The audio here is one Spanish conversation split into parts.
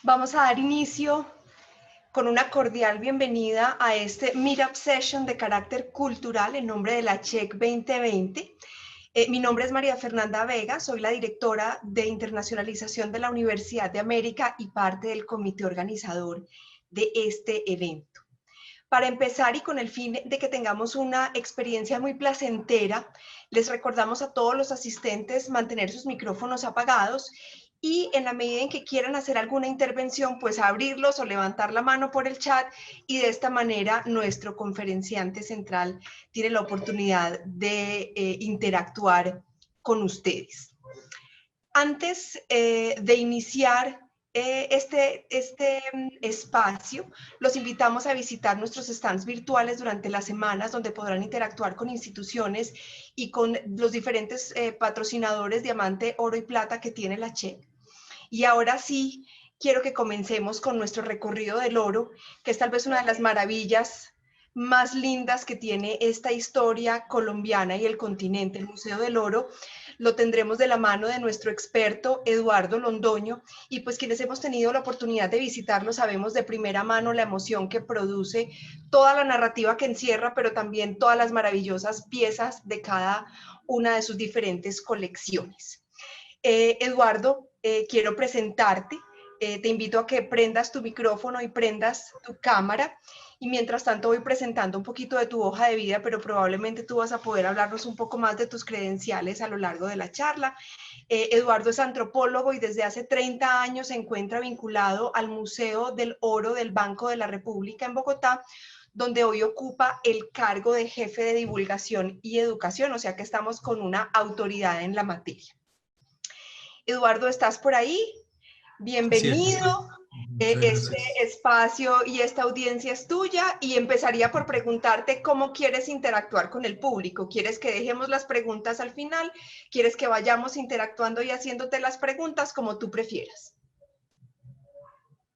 Vamos a dar inicio con una cordial bienvenida a este Meetup Session de carácter cultural en nombre de la CHEC 2020. Mi nombre es María Fernanda Vega, soy la directora de internacionalización de la Universidad de América y parte del comité organizador de este evento. Para empezar y con el fin de que tengamos una experiencia muy placentera, les recordamos a todos los asistentes mantener sus micrófonos apagados y en la medida en que quieran hacer alguna intervención, pues abrirlos o levantar la mano por el chat y de esta manera nuestro conferenciante central tiene la oportunidad de interactuar con ustedes. Antes de iniciar este espacio, los invitamos a visitar nuestros stands virtuales durante las semanas donde podrán interactuar con instituciones y con los diferentes patrocinadores diamante, oro y plata que tiene la CHEC. Y ahora sí, quiero que comencemos con nuestro recorrido del oro, que es tal vez una de las maravillas más lindas que tiene esta historia colombiana y el continente. El Museo del Oro lo tendremos de la mano de nuestro experto Eduardo Londoño, y pues quienes hemos tenido la oportunidad de visitarlo sabemos de primera mano la emoción que produce toda la narrativa que encierra, pero también todas las maravillosas piezas de cada una de sus diferentes colecciones. Eduardo, quiero presentarte. Te invito a que prendas tu micrófono y prendas tu cámara. Y mientras tanto voy presentando un poquito de tu hoja de vida, pero probablemente tú vas a poder hablarnos un poco más de tus credenciales a lo largo de la charla. Eduardo es antropólogo y desde hace 30 años se encuentra vinculado al Museo del Oro del Banco de la República en Bogotá, donde hoy ocupa el cargo de jefe de divulgación y educación, o sea que estamos con una autoridad en la materia. Eduardo, ¿estás por ahí? Bienvenido. Este espacio y esta audiencia es tuya y empezaría por preguntarte cómo quieres interactuar con el público. ¿Quieres que dejemos las preguntas al final? ¿Quieres que vayamos interactuando y haciéndote las preguntas como tú prefieras?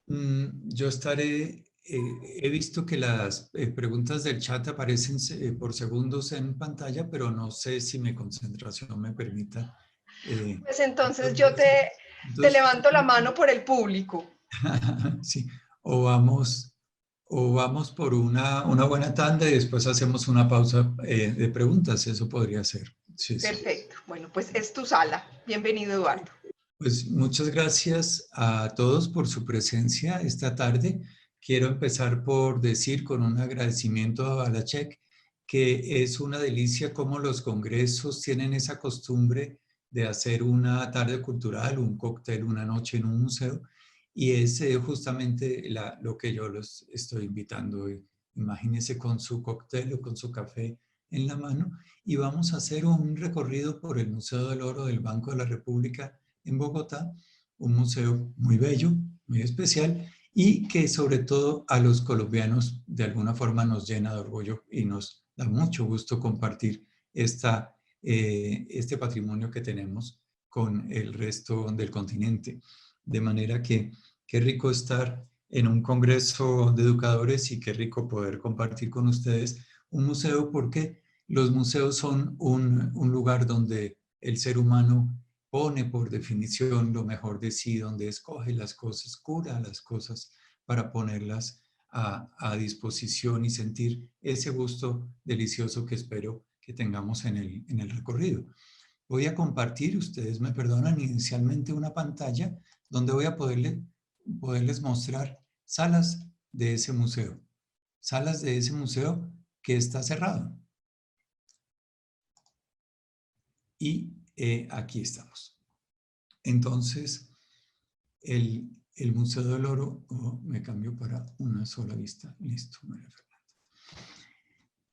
Yo estaré, he visto que las preguntas del chat aparecen por segundos en pantalla, pero no sé si mi concentración me permita. Pues entonces yo te levanto la mano por el público. Sí, o vamos por una buena tanda y después hacemos una pausa de preguntas, eso podría ser. Sí, Perfecto, bueno, pues es tu sala. Bienvenido, Eduardo. Pues muchas gracias a todos por su presencia esta tarde. Quiero empezar por decir con un agradecimiento a la CHEC que es una delicia cómo los congresos tienen esa costumbre de hacer una tarde cultural, un cóctel, una noche en un museo, y es justamente lo que yo los estoy invitando hoy. Imagínense con su cóctel o con su café en la mano y vamos a hacer un recorrido por el Museo del Oro del Banco de la República en Bogotá, un museo muy bello, muy especial y que sobre todo a los colombianos de alguna forma nos llena de orgullo y nos da mucho gusto compartir este patrimonio que tenemos con el resto del continente. De manera que qué rico estar en un congreso de educadores y qué rico poder compartir con ustedes un museo, porque los museos son un lugar donde el ser humano pone por definición lo mejor de sí, donde escoge las cosas, cura las cosas para ponerlas a disposición y sentir ese gusto delicioso que espero que tengamos en el recorrido. Voy a compartir, ustedes me perdonan, inicialmente una pantalla donde voy a poderles mostrar salas de ese museo que está cerrado. Y aquí estamos. Entonces, el Museo del Oro, me cambió para una sola vista. Listo, María Fernanda.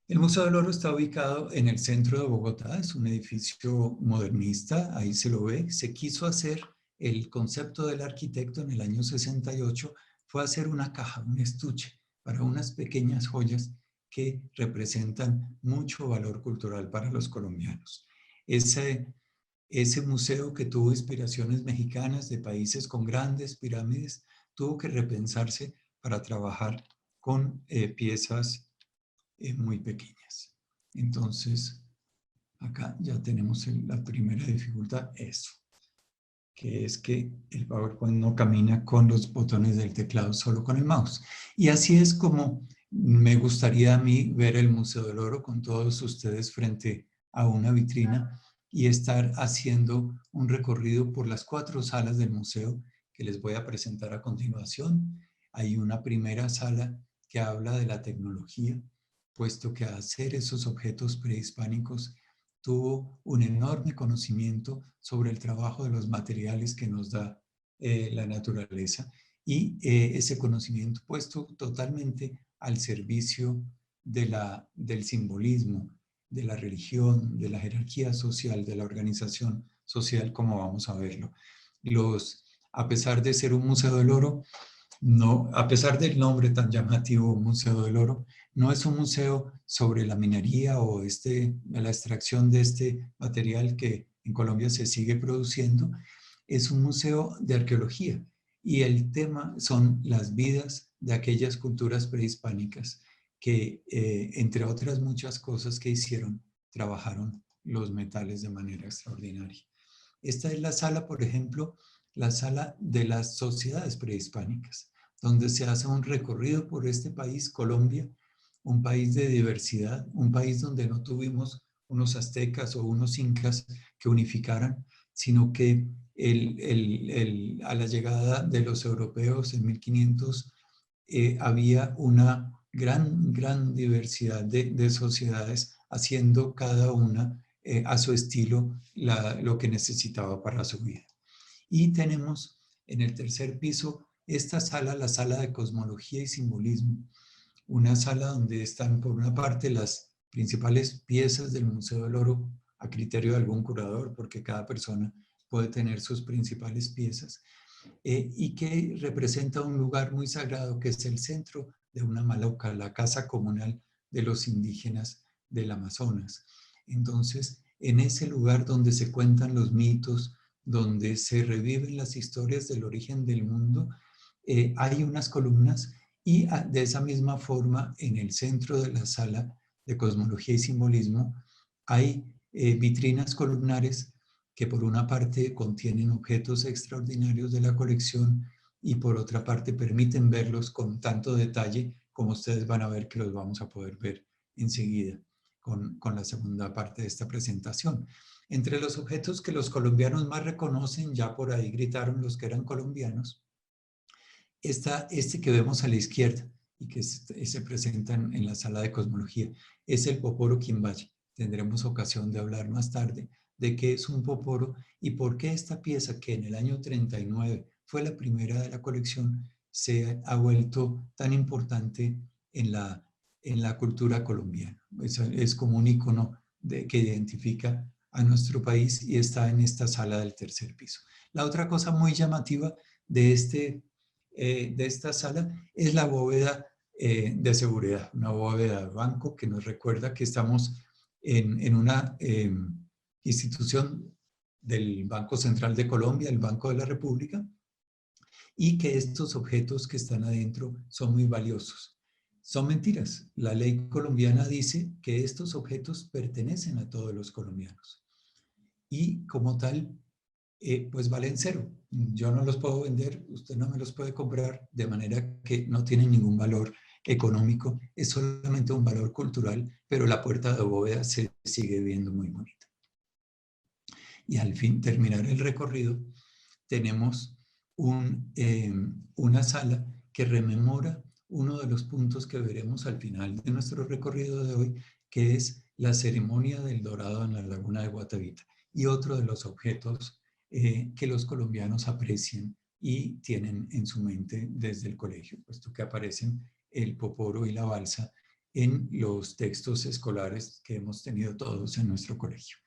El Museo del Oro está ubicado en el centro de Bogotá, es un edificio modernista, ahí se lo ve. Se quiso hacer, el concepto del arquitecto en el año 68 fue hacer una caja, un estuche para unas pequeñas joyas que representan mucho valor cultural para los colombianos. Ese museo que tuvo inspiraciones mexicanas de países con grandes pirámides, tuvo que repensarse para trabajar con piezas muy pequeñas. Entonces, acá ya tenemos la primera dificultad, eso. que es que el PowerPoint no camina con los botones del teclado, solo con el mouse. Y así es como me gustaría a mí ver el Museo del Oro con todos ustedes frente a una vitrina y estar haciendo un recorrido por las 4 salas del museo que les voy a presentar a continuación. Hay una primera sala que habla de la tecnología, puesto que hacer esos objetos prehispánicos tuvo un enorme conocimiento sobre el trabajo de los materiales que nos da la naturaleza y ese conocimiento puesto totalmente al servicio del simbolismo, de la religión, de la jerarquía social, de la organización social, como vamos a verlo. A pesar de ser un museo del oro, no, a pesar del nombre tan llamativo, Museo del Oro, no es un museo sobre la minería o la extracción de este material que en Colombia se sigue produciendo, es un museo de arqueología y el tema son las vidas de aquellas culturas prehispánicas que, entre otras muchas cosas que hicieron, trabajaron los metales de manera extraordinaria. Esta es la sala, por ejemplo, la sala de las sociedades prehispánicas, donde se hace un recorrido por este país, Colombia, un país de diversidad, un país donde no tuvimos unos aztecas o unos incas que unificaran, sino que a la llegada de los europeos en 1500 había una gran diversidad de sociedades haciendo cada una a su estilo lo que necesitaba para su vida. Y tenemos en el tercer piso esta sala, la sala de cosmología y simbolismo, una sala donde están por una parte las principales piezas del Museo del Oro a criterio de algún curador, porque cada persona puede tener sus principales piezas, y que representa un lugar muy sagrado que es el centro de una maloca, la casa comunal de los indígenas del Amazonas. Entonces, en ese lugar donde se cuentan los mitos, donde se reviven las historias del origen del mundo, hay unas columnas y de esa misma forma en el centro de la sala de cosmología y simbolismo hay vitrinas columnares que por una parte contienen objetos extraordinarios de la colección y por otra parte permiten verlos con tanto detalle como ustedes van a ver que los vamos a poder ver enseguida con la segunda parte de esta presentación. Entre los objetos que los colombianos más reconocen, ya por ahí gritaron los que eran colombianos, está este que vemos a la izquierda y que se presenta en la sala de cosmología, es el poporo quimbaya. Tendremos ocasión de hablar más tarde de qué es un poporo y por qué esta pieza que en el año 39 fue la primera de la colección se ha vuelto tan importante en la cultura colombiana. Es como un icono que identifica a nuestro país y está en esta sala del tercer piso. La otra cosa muy llamativa de esta sala es la bóveda de seguridad, una bóveda de banco que nos recuerda que estamos en una institución del Banco Central de Colombia, el Banco de la República, y que estos objetos que están adentro son muy valiosos. Son mentiras. La ley colombiana dice que estos objetos pertenecen a todos los colombianos y como tal, pues valen cero. Yo no los puedo vender, usted no me los puede comprar, de manera que no tienen ningún valor económico, es solamente un valor cultural, pero la puerta de bóveda se sigue viendo muy bonita. Y al fin terminar el recorrido, tenemos una sala que rememora uno de los puntos que veremos al final de nuestro recorrido de hoy, que es la ceremonia del dorado en la laguna de Guatavita, y otro de los objetos que los colombianos aprecian y tienen en su mente desde el colegio, puesto que aparecen el poporo y la balsa en los textos escolares que hemos tenido todos en nuestro colegio.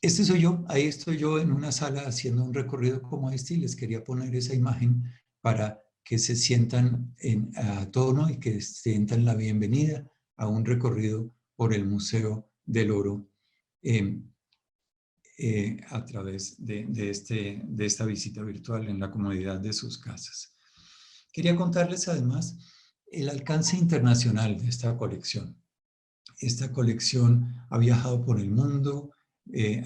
Este soy yo, ahí estoy yo en una sala haciendo un recorrido como este y les quería poner esa imagen para que se sientan a tono y que sientan la bienvenida a un recorrido por el Museo del Oro a través de esta visita virtual en la comodidad de sus casas. Quería contarles además el alcance internacional de esta colección. Esta colección ha viajado por el mundo,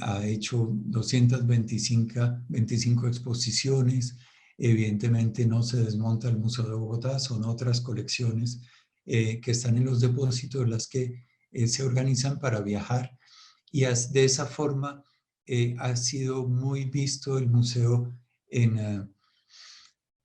ha hecho 225 exposiciones. Evidentemente no se desmonta el Museo de Bogotá, son otras colecciones que están en los depósitos, las que se organizan para viajar. Y de esa forma ha sido muy visto el museo en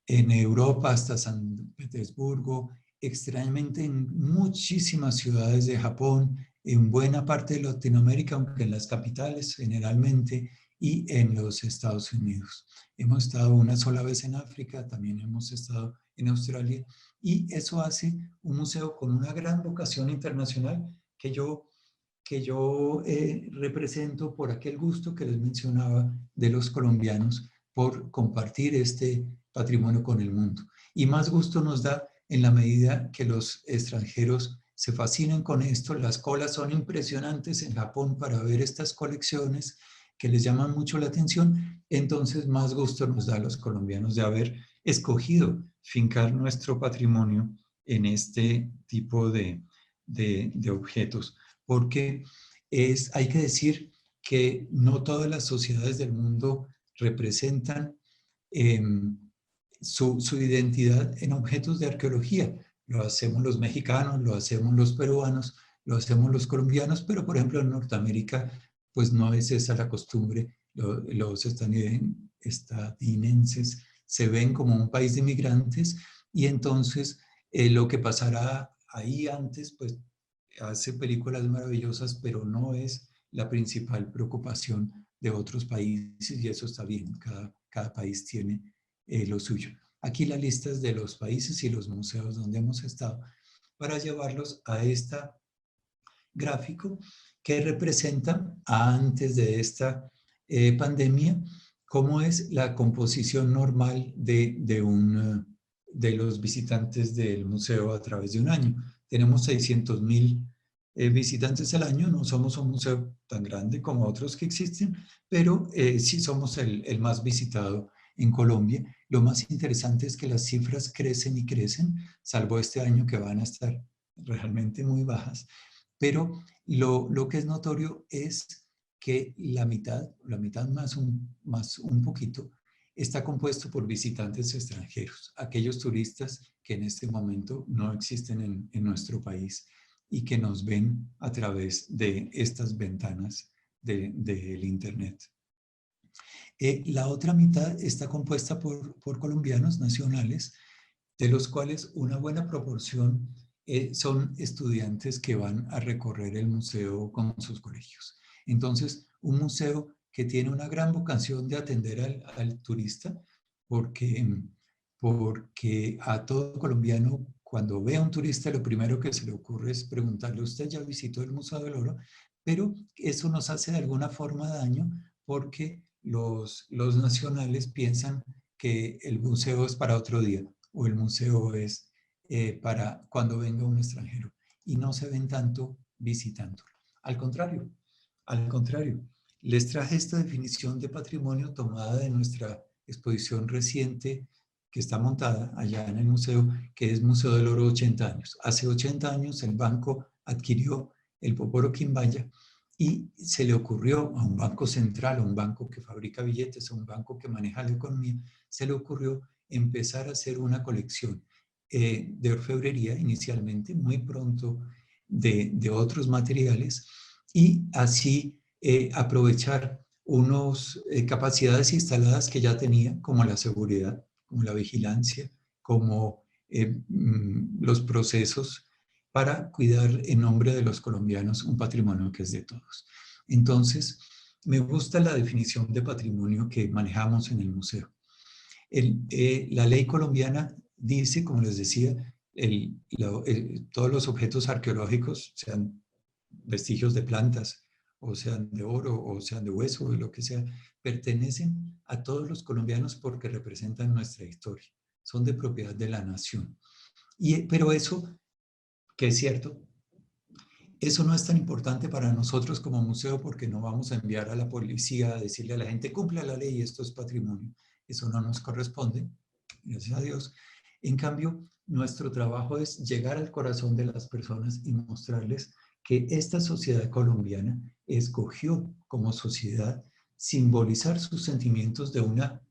Europa, hasta San Petersburgo, extrañamente en muchísimas ciudades de Japón, en buena parte de Latinoamérica, aunque en las capitales generalmente, y en los Estados Unidos. Hemos estado una sola vez en África, también hemos estado en Australia, y eso hace un museo con una gran vocación internacional que yo represento por aquel gusto que les mencionaba de los colombianos por compartir este patrimonio con el mundo. Y más gusto nos da en la medida que los extranjeros se fascinan con esto. Las colas son impresionantes en Japón para ver estas colecciones que les llaman mucho la atención. Entonces más gusto nos da a los colombianos de haber escogido fincar nuestro patrimonio en este tipo de objetos, porque hay que decir que no todas las sociedades del mundo representan su identidad en objetos de arqueología. Lo hacemos los mexicanos, lo hacemos los peruanos, lo hacemos los colombianos, pero por ejemplo en Norteamérica pues no es esa la costumbre. Los estadounidenses se ven como un país de migrantes y entonces lo que pasará ahí antes pues hace películas maravillosas, pero no es la principal preocupación de otros países y eso está bien, cada país tiene lo suyo. Aquí la lista es de los países y los museos donde hemos estado para llevarlos a este gráfico que representa antes de esta pandemia cómo es la composición normal de los visitantes del museo a través de un año. Tenemos 600,000 visitantes al año, no somos un museo tan grande como otros que existen, pero sí somos el más visitado en Colombia. Lo más interesante es que las cifras crecen y crecen, salvo este año que van a estar realmente muy bajas, pero lo que es notorio es que la mitad más un poquito, está compuesto por visitantes extranjeros, aquellos turistas que en este momento no existen en nuestro país y que nos ven a través de estas ventanas del Internet. La otra mitad está compuesta por colombianos nacionales, de los cuales una buena proporción son estudiantes que van a recorrer el museo con sus colegios. Entonces, un museo que tiene una gran vocación de atender al turista, porque a todo colombiano, cuando ve a un turista, lo primero que se le ocurre es preguntarle: ¿usted ya visitó el Museo del Oro? Pero eso nos hace de alguna forma daño porque los nacionales piensan que el museo es para otro día o el museo es para cuando venga un extranjero y no se ven tanto visitándolo. Al contrario, les traje esta definición de patrimonio tomada de nuestra exposición reciente que está montada allá en el museo, que es Museo del Oro 80 años. Hace 80 años el banco adquirió el Poporo Quimbaya y se le ocurrió a un banco central, a un banco que fabrica billetes, a un banco que maneja la economía, se le ocurrió empezar a hacer una colección de orfebrería inicialmente, muy pronto de otros materiales y así aprovechar unas capacidades instaladas que ya tenía, como la seguridad, como la vigilancia, como los procesos para cuidar en nombre de los colombianos un patrimonio que es de todos. Entonces, me gusta la definición de patrimonio que manejamos en el museo. La ley colombiana dice, como les decía, todos los objetos arqueológicos, sean vestigios de plantas, o sean de oro, o sean de hueso, o lo que sea, pertenecen a todos los colombianos porque representan nuestra historia. Son de propiedad de la nación. Pero eso, que es cierto, eso no es tan importante para nosotros como museo porque no vamos a enviar a la policía a decirle a la gente: cumpla la ley, esto es patrimonio. Eso no nos corresponde, gracias a Dios. En cambio, nuestro trabajo es llegar al corazón de las personas y mostrarles que esta sociedad colombiana escogió como sociedad simbolizar sus sentimientos de una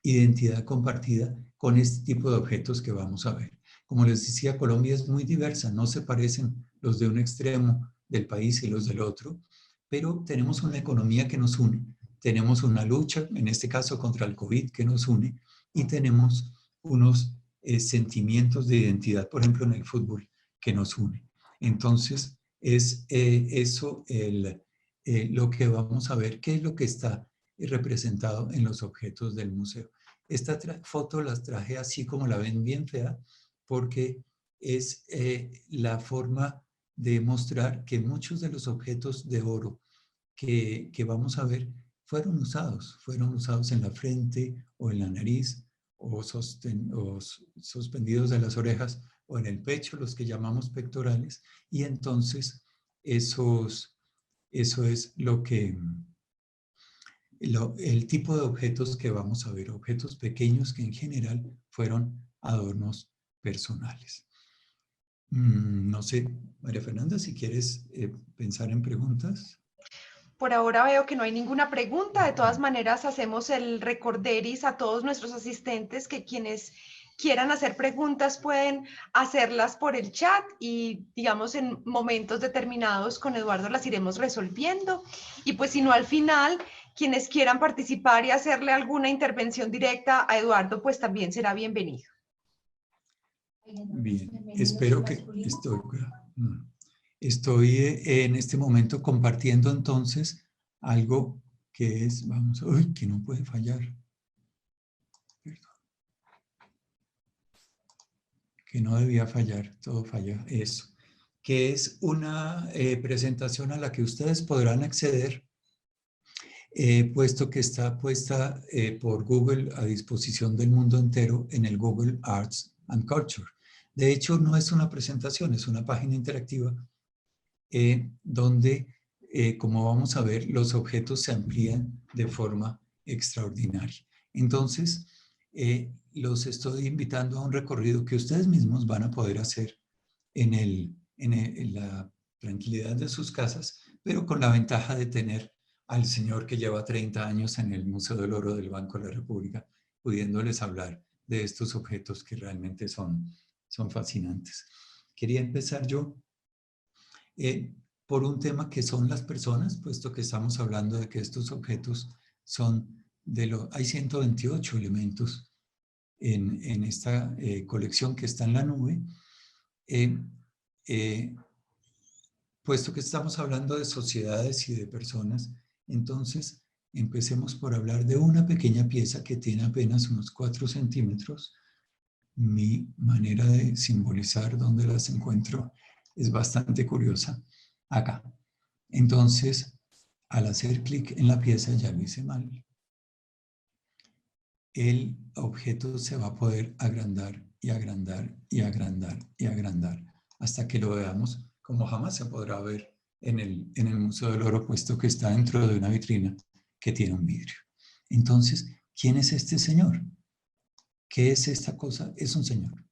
identidad compartida con este tipo de objetos que vamos a ver. Como les decía, Colombia es muy diversa, no se parecen los de un extremo del país y los del otro, pero tenemos una economía que nos une, tenemos una lucha, en este caso contra el COVID, que nos une, y tenemos unos sentimientos de identidad, por ejemplo, en el fútbol, que nos une. Entonces, es eso lo que vamos a ver, qué es lo que está representado en los objetos del museo. Esta foto las traje así como la ven, bien fea, porque es la forma de mostrar que muchos de los objetos de oro que vamos a ver fueron usados en la frente o en la nariz o suspendidos de las orejas o en el pecho, los que llamamos pectorales, y entonces eso es el tipo de objetos que vamos a ver, objetos pequeños que en general fueron adornos personales. No sé, María Fernanda, si quieres pensar en preguntas. Por ahora veo que no hay ninguna pregunta. De todas maneras, hacemos el recorderis a todos nuestros asistentes que quienes quieran hacer preguntas pueden hacerlas por el chat y, digamos, en momentos determinados con Eduardo las iremos resolviendo. Y pues si no, al final, quienes quieran participar y hacerle alguna intervención directa a Eduardo, pues también será bienvenido. Bien, espero que estoy en este momento compartiendo entonces algo que es, que no puede fallar. Perdón. Que no debía fallar, todo falla, eso. Que es una presentación a la que ustedes podrán acceder, puesto que está puesta por Google a disposición del mundo entero en el Google Arts and Culture. De hecho, no es una presentación, es una página interactiva donde, como vamos a ver, los objetos se amplían de forma extraordinaria. Entonces, los estoy invitando a un recorrido que ustedes mismos van a poder hacer en la tranquilidad de sus casas, pero con la ventaja de tener al señor que lleva 30 años en el Museo del Oro del Banco de la República, pudiéndoles hablar de estos objetos que realmente son fascinantes. Quería empezar yo por un tema que son las personas, puesto que estamos hablando de que estos objetos son hay 128 elementos en esta colección que está en la nube, puesto que estamos hablando de sociedades y de personas. Entonces empecemos por hablar de una pequeña pieza que tiene apenas unos 4 centímetros. Mi manera de simbolizar dónde las encuentro es bastante curiosa. Acá. Entonces, al hacer clic en la pieza, ya lo hice mal, el objeto se va a poder agrandar y agrandar y agrandar y agrandar hasta que lo veamos como jamás se podrá ver en el Museo del Oro, puesto que está dentro de una vitrina que tiene un vidrio. Entonces, ¿quién es este señor? ¿Qué es esta cosa? Es un señor.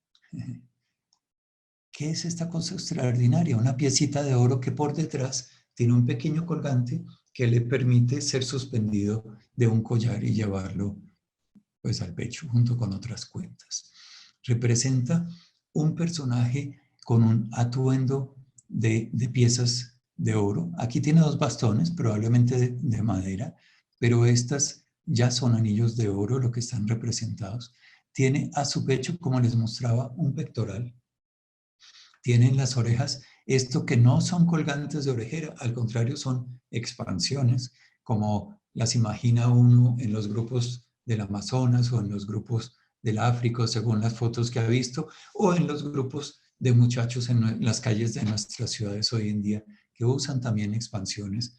¿Qué es esta cosa extraordinaria? Una piecita de oro que por detrás tiene un pequeño colgante que le permite ser suspendido de un collar y llevarlo pues al pecho junto con otras cuentas. Representa un personaje con un atuendo de piezas de oro. Aquí tiene 2 bastones, probablemente de madera, pero estas ya son anillos de oro lo que están representados. Tiene a su pecho, como les mostraba, un pectoral. Tienen las orejas, esto que no son colgantes de orejera, al contrario son expansiones, como las imagina uno en los grupos del Amazonas o en los grupos del África, según las fotos que ha visto, o en los grupos de muchachos en las calles de nuestras ciudades hoy en día, que usan también expansiones,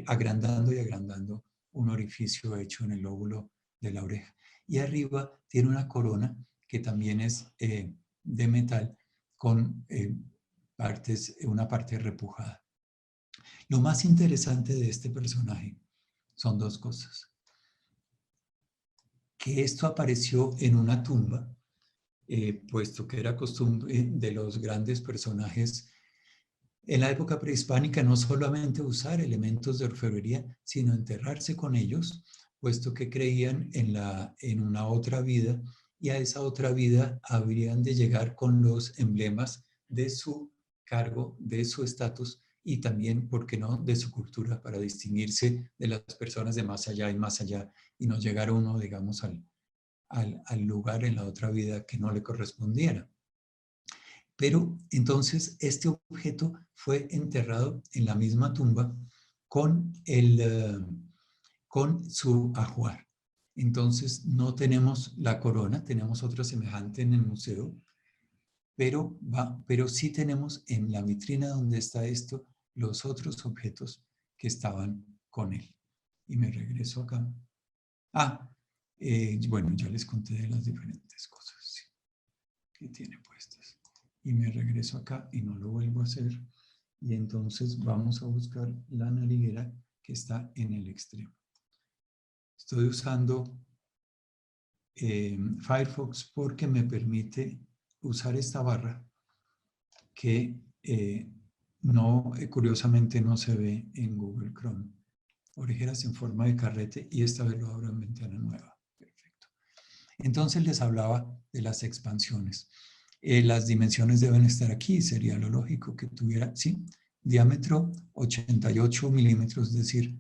agrandando y agrandando un orificio hecho en el lóbulo de la oreja. Y arriba tiene una corona que también es de metal, con una parte repujada. Lo más interesante de este personaje son 2 cosas. Que esto apareció en una tumba, puesto que era costumbre de los grandes personajes en la época prehispánica no solamente usar elementos de orfebrería, sino enterrarse con ellos, puesto que creían en una otra vida, y a esa otra vida habrían de llegar con los emblemas de su cargo, de su estatus y también, ¿por qué no?, de su cultura, para distinguirse de las personas de más allá y no llegar uno, digamos, al lugar en la otra vida que no le correspondiera. Pero entonces este objeto fue enterrado en la misma tumba con, con su ajuar. Entonces no tenemos la corona, tenemos otra semejante en el museo, pero sí tenemos en la vitrina donde está esto los otros objetos que estaban con él. Y me regreso acá. Bueno, ya les conté de las diferentes cosas que tiene puestas. Y me regreso acá y no lo vuelvo a hacer. Y entonces vamos a buscar la nariguera que está en el extremo. Estoy usando Firefox porque me permite usar esta barra que curiosamente no se ve en Google Chrome. Orejeras en forma de carrete, y esta vez lo abro en ventana nueva. Perfecto. Entonces les hablaba de las expansiones. Las dimensiones deben estar aquí, sería lo lógico que tuviera, ¿sí? Diámetro 88 milímetros, es decir,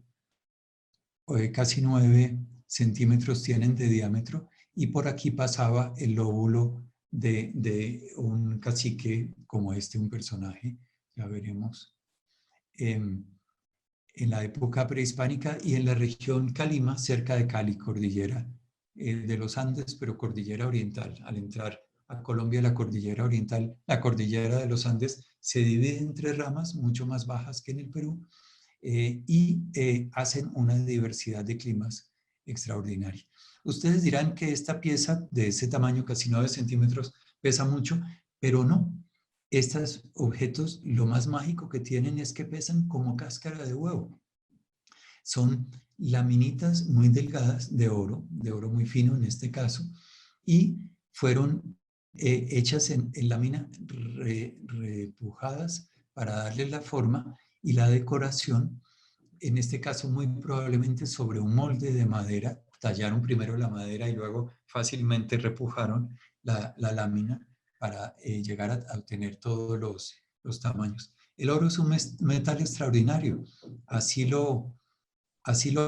casi 9 centímetros tienen de diámetro, y por aquí pasaba el lóbulo de un cacique como este, un personaje, ya veremos, en la época prehispánica, y en la región Calima, cerca de Cali, cordillera de los Andes, pero cordillera oriental. Al entrar a Colombia, la cordillera oriental, la cordillera de los Andes, se divide en 3 ramas, mucho más bajas que en el Perú, hacen una diversidad de climas extraordinaria. Ustedes dirán que esta pieza de ese tamaño, casi 9 centímetros, pesa mucho, pero no. Estos objetos, lo más mágico que tienen es que pesan como cáscara de huevo. Son laminitas muy delgadas de oro muy fino en este caso, y fueron hechas en lámina repujadas para darle la forma y la decoración, en este caso muy probablemente sobre un molde de madera. Tallaron primero la madera y luego fácilmente repujaron la lámina para llegar a obtener todos los tamaños. El oro es un metal extraordinario, así lo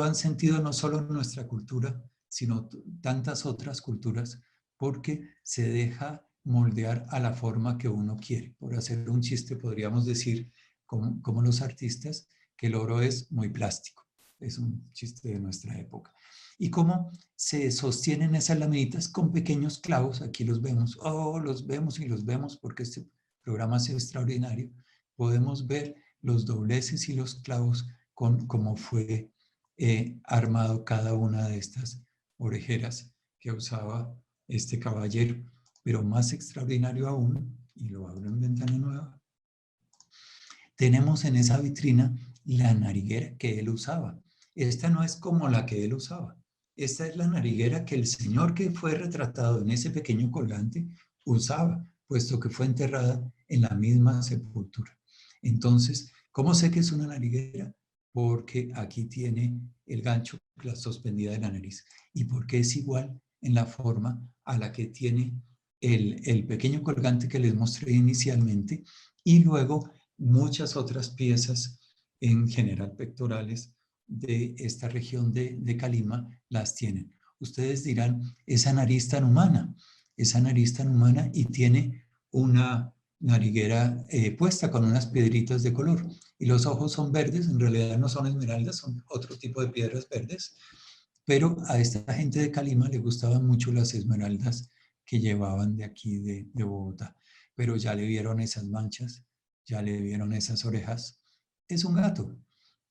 han sentido no solo en nuestra cultura, sino tantas otras culturas, porque se deja moldear a la forma que uno quiere. Por hacer un chiste, podríamos decir, como los artistas, que el oro es muy plástico. Es un chiste de nuestra época. Y cómo se sostienen esas laminitas con pequeños clavos. Aquí los vemos. Los vemos y los vemos porque este programa es extraordinario. Podemos ver los dobleces y los clavos como fue armado cada una de estas orejeras que usaba este caballero. Pero más extraordinario aún, y lo abro en ventana nueva, tenemos en esa vitrina la nariguera que él usaba. Esta no es como la que él usaba. Esta es la nariguera que el señor que fue retratado en ese pequeño colgante usaba, puesto que fue enterrada en la misma sepultura. Entonces, ¿cómo sé que es una nariguera? Porque aquí tiene el gancho, la suspendida de la nariz, y porque es igual en la forma a la que tiene el pequeño colgante que les mostré inicialmente, y luego muchas otras piezas, en general pectorales, de esta región de Calima las tienen. Ustedes dirán, esa nariz tan humana, y tiene una nariguera puesta con unas piedritas de color, y los ojos son verdes, en realidad no son esmeraldas, son otro tipo de piedras verdes, pero a esta gente de Calima le gustaban mucho las esmeraldas que llevaban de aquí de Bogotá, pero ya le vieron esas manchas, ya le vieron esas orejas. Es un gato,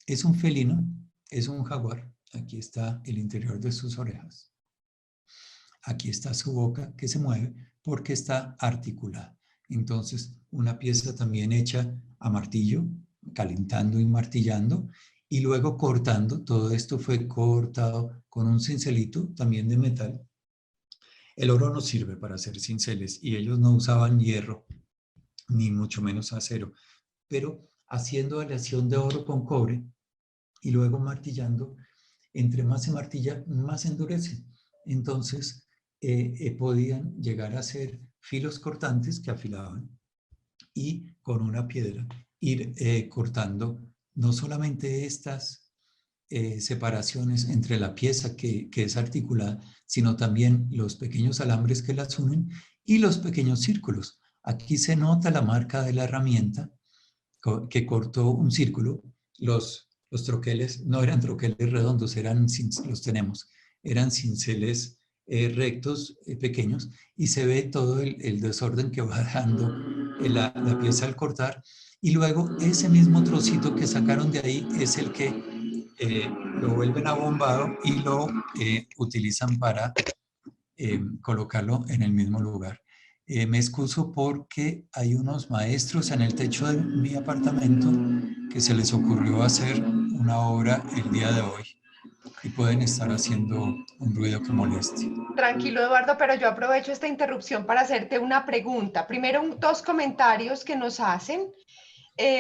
es un felino, es un jaguar. Aquí está el interior de sus orejas. Aquí está su boca que se mueve porque está articulada. Entonces, una pieza también hecha a martillo, calentando y martillando, y luego cortando. Todo esto fue cortado con un cincelito también de metal. El oro no sirve para hacer cinceles y ellos no usaban hierro, ni mucho menos acero. Pero haciendo aleación de oro con cobre y luego martillando. Entre más se martilla, más endurece. Entonces, podían llegar a ser filos cortantes que afilaban y con una piedra ir cortando no solamente estas separaciones entre la pieza que es articulada, sino también los pequeños alambres que las unen y los pequeños círculos. Aquí se nota la marca de la herramienta que cortó un círculo. Los troqueles no eran troqueles redondos, los tenemos, eran cinceles rectos, pequeños, y se ve todo el desorden que va dando la pieza al cortar. Y luego ese mismo trocito que sacaron de ahí es el que lo vuelven abombado y lo utilizan para colocarlo en el mismo lugar. Me excuso porque hay unos maestros en el techo de mi apartamento que se les ocurrió hacer una obra el día de hoy y pueden estar haciendo un ruido que moleste. Tranquilo, Eduardo, pero yo aprovecho esta interrupción para hacerte una pregunta. Primero, dos comentarios que nos hacen.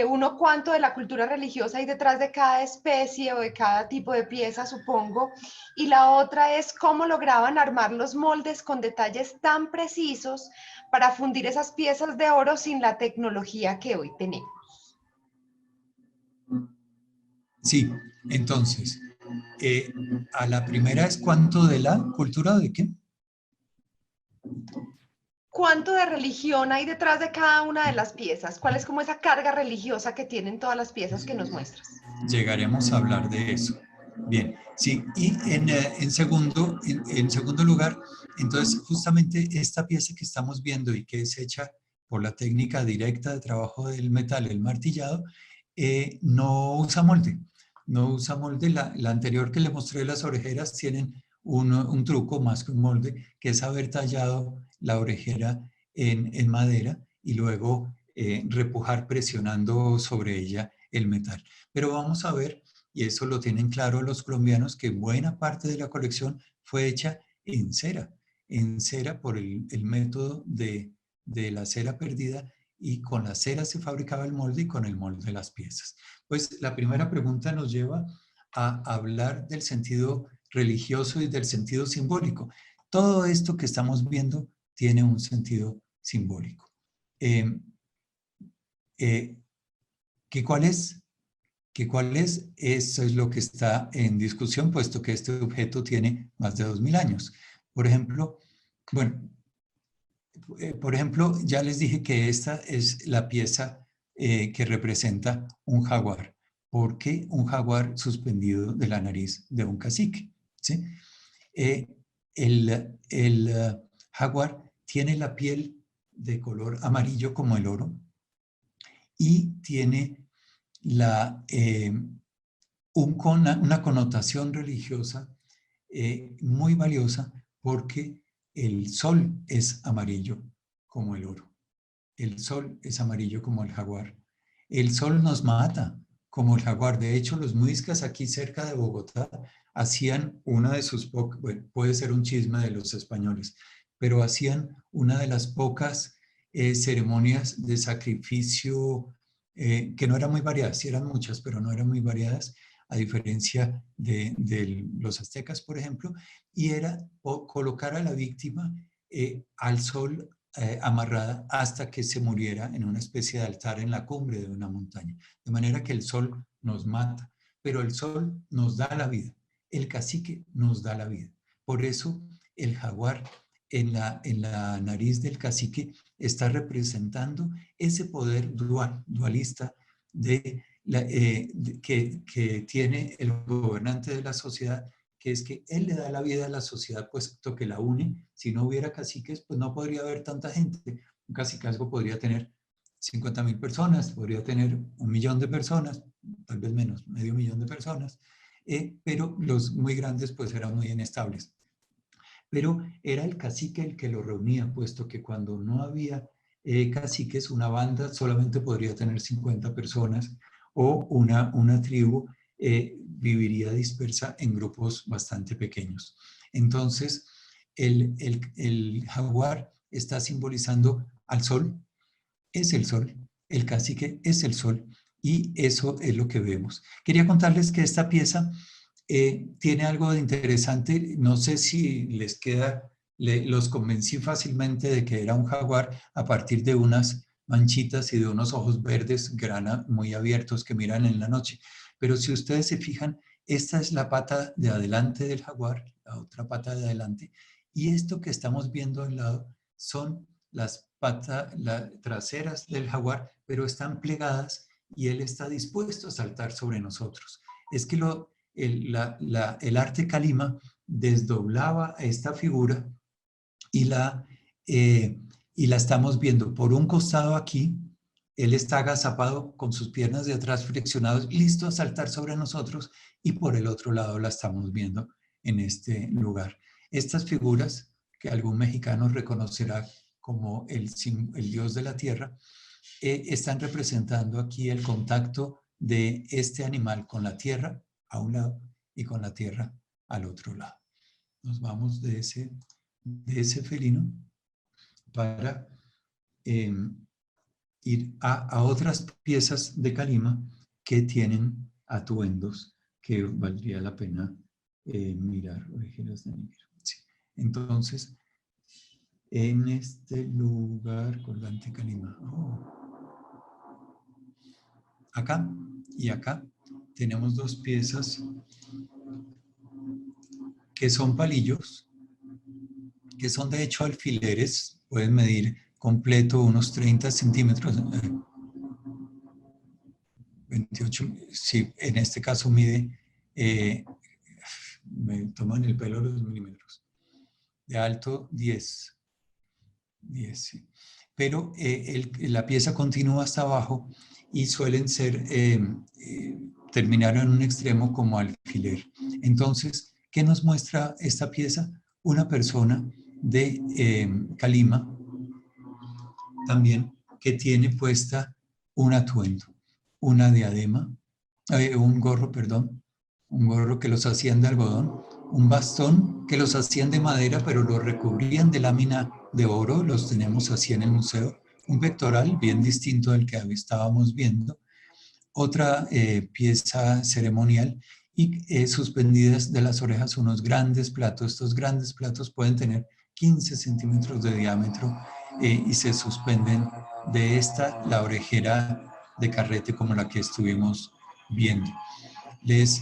Uno, cuánto de la cultura religiosa hay detrás de cada especie o de cada tipo de pieza, supongo. Y la otra es cómo lograban armar los moldes con detalles tan precisos para fundir esas piezas de oro sin la tecnología que hoy tenemos. Sí, entonces, a la primera es cuánto de la cultura de qué. ¿Cuánto de religión hay detrás de cada una de las piezas? ¿Cuál es como esa carga religiosa que tienen todas las piezas que nos muestras? Llegaremos a hablar de eso. Bien, sí, y en segundo lugar, entonces justamente esta pieza que estamos viendo y que es hecha por la técnica directa de trabajo del metal, el martillado, no usa molde. No usa molde. La anterior que le mostré, las orejeras, tienen un truco más que un molde, que es haber tallado la orejera en madera y luego repujar presionando sobre ella el metal. Pero vamos a ver, y eso lo tienen claro los colombianos, que buena parte de la colección fue hecha en cera por el método de la cera perdida, y con la cera se fabricaba el molde y con el molde las piezas. Pues la primera pregunta nos lleva a hablar del sentido religioso y del sentido simbólico. Todo esto que estamos viendo tiene un sentido simbólico. ¿Cuál es? Eso es lo que está en discusión, puesto que este objeto tiene más de 2000 años. Por ejemplo, ya les dije que esta es la pieza que representa un jaguar. ¿Por qué un jaguar suspendido de la nariz de un cacique? ¿Sí? El jaguar tiene la piel de color amarillo como el oro y tiene una connotación religiosa muy valiosa, porque el sol es amarillo como el oro. El sol es amarillo como el jaguar. El sol nos mata como el jaguar. De hecho, los muiscas aquí cerca de Bogotá hacían una de sus pocas, bueno, puede ser un chisme de los españoles, pero hacían una de las pocas ceremonias de sacrificio que no eran muy variadas. Sí eran muchas, pero no eran muy variadas, a diferencia de los aztecas, por ejemplo, y era colocar a la víctima al sol amarrada hasta que se muriera en una especie de altar en la cumbre de una montaña. De manera que el sol nos mata, pero el sol nos da la vida. El cacique nos da la vida. Por eso el jaguar en la nariz del cacique está representando ese poder dualista que tiene el gobernante de la sociedad, que es que él le da la vida a la sociedad, puesto que la une. Si no hubiera caciques, pues no podría haber tanta gente. Un cacicazgo podría tener 50.000 personas, podría tener 1.000.000 de personas, tal vez menos, 500.000 de personas, pero los muy grandes pues eran muy inestables. Pero era el cacique el que lo reunía, puesto que cuando no había caciques, una banda solamente podría tener 50 personas, o una tribu viviría dispersa en grupos bastante pequeños. Entonces, el jaguar está simbolizando al sol, es el sol, el cacique es el sol, y eso es lo que vemos. Quería contarles que esta pieza tiene algo de interesante. No sé si les queda, los convencí fácilmente de que era un jaguar a partir de unas manchitas y de unos ojos verdes grana muy abiertos que miran en la noche. Pero si ustedes se fijan, esta es la pata de adelante del jaguar, la otra pata de adelante, y esto que estamos viendo al lado son las patas traseras del jaguar, pero están plegadas y él está dispuesto a saltar sobre nosotros. Es que el arte Calima desdoblaba a esta figura y la estamos viendo por un costado aquí. Él está agazapado con sus piernas de atrás flexionadas, listo a saltar sobre nosotros, y por el otro lado la estamos viendo en este lugar. Estas figuras que algún mexicano reconocerá como el dios de la tierra, están representando aquí el contacto de este animal con la tierra a un lado y con la tierra al otro lado. Nos vamos de ese felino para ir a otras piezas de Calima que tienen atuendos que valdría la pena mirar. Orejeras de níquel. Sí. Entonces, en este lugar, colgante Calima. Acá y acá tenemos dos piezas que son palillos, que son de hecho alfileres, pueden medir completo unos 30 centímetros, 28, sí, en este caso mide, me toman el pelo los milímetros, de alto 10, sí. Pero la pieza continúa hasta abajo y suelen ser, terminar en un extremo como alfiler. Entonces, ¿qué nos muestra esta pieza? Una persona de Calima también que tiene puesta un atuendo, una diadema, un gorro, perdón, un gorro que los hacían de algodón, un bastón que los hacían de madera pero los recubrían de lámina de oro, los tenemos así en el museo, un pectoral bien distinto del que estábamos viendo, otra pieza ceremonial y suspendidas de las orejas unos grandes platos. Estos grandes platos pueden tener 15 centímetros de diámetro y se suspenden de esta, la orejera de carrete como la que estuvimos viendo. Les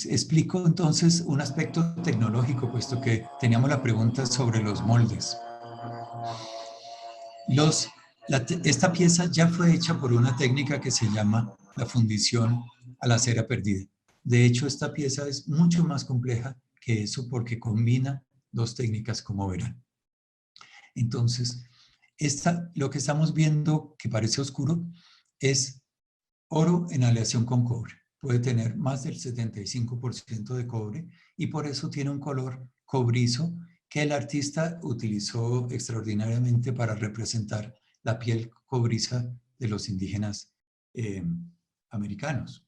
explico entonces un aspecto tecnológico, puesto que teníamos la pregunta sobre los moldes. Esta pieza ya fue hecha por una técnica que se llama la fundición a la cera perdida. De hecho, esta pieza es mucho más compleja que eso porque combina dos técnicas, como verán. Entonces, lo que estamos viendo, que parece oscuro, es oro en aleación con cobre. Puede tener más del 75% de cobre y por eso tiene un color cobrizo que el artista utilizó extraordinariamente para representar la piel cobriza de los indígenas americanos.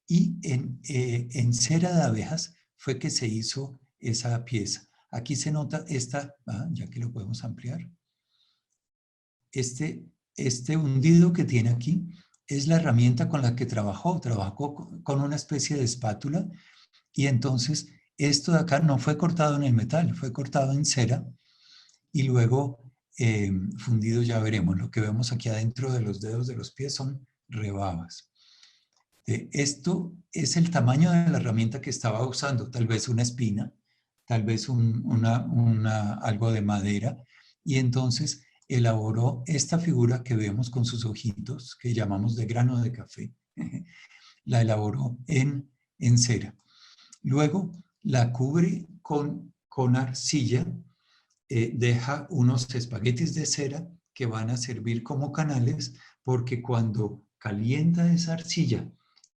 Y en cera de abejas fue que se hizo esa pieza. Aquí se nota ya que lo podemos ampliar, este hundido que tiene aquí es la herramienta con la que trabajó con una especie de espátula, y entonces esto de acá no fue cortado en el metal, fue cortado en cera y luego fundido. Ya veremos, lo que vemos aquí adentro de los dedos de los pies son rebabas. Esto es el tamaño de la herramienta que estaba usando, tal vez una espina, tal vez algo de madera, y entonces elaboró esta figura que vemos con sus ojitos, que llamamos de grano de café. La elaboró en cera. Luego la cubre con arcilla, deja unos espaguetis de cera que van a servir como canales, porque cuando calienta esa arcilla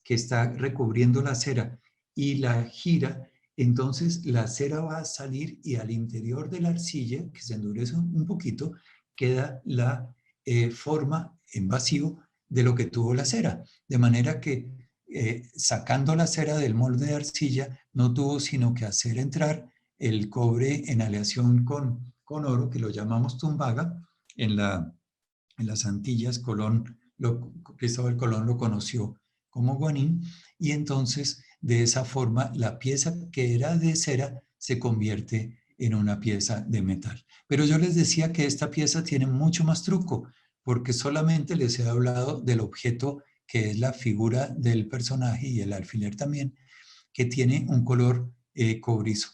que está recubriendo la cera y la gira, entonces la cera va a salir y al interior de la arcilla, que se endurece un poquito, queda la forma en vacío de lo que tuvo la cera. De manera que sacando la cera del molde de arcilla, no tuvo sino que hacer entrar el cobre en aleación con oro, que lo llamamos tumbaga, en las Antillas, Cristóbal Colón lo conoció como guanín, y entonces de esa forma la pieza que era de cera se convierte en una pieza de metal. Pero yo les decía que esta pieza tiene mucho más truco, porque solamente les he hablado del objeto que es la figura del personaje y el alfiler también, que tiene un color cobrizo.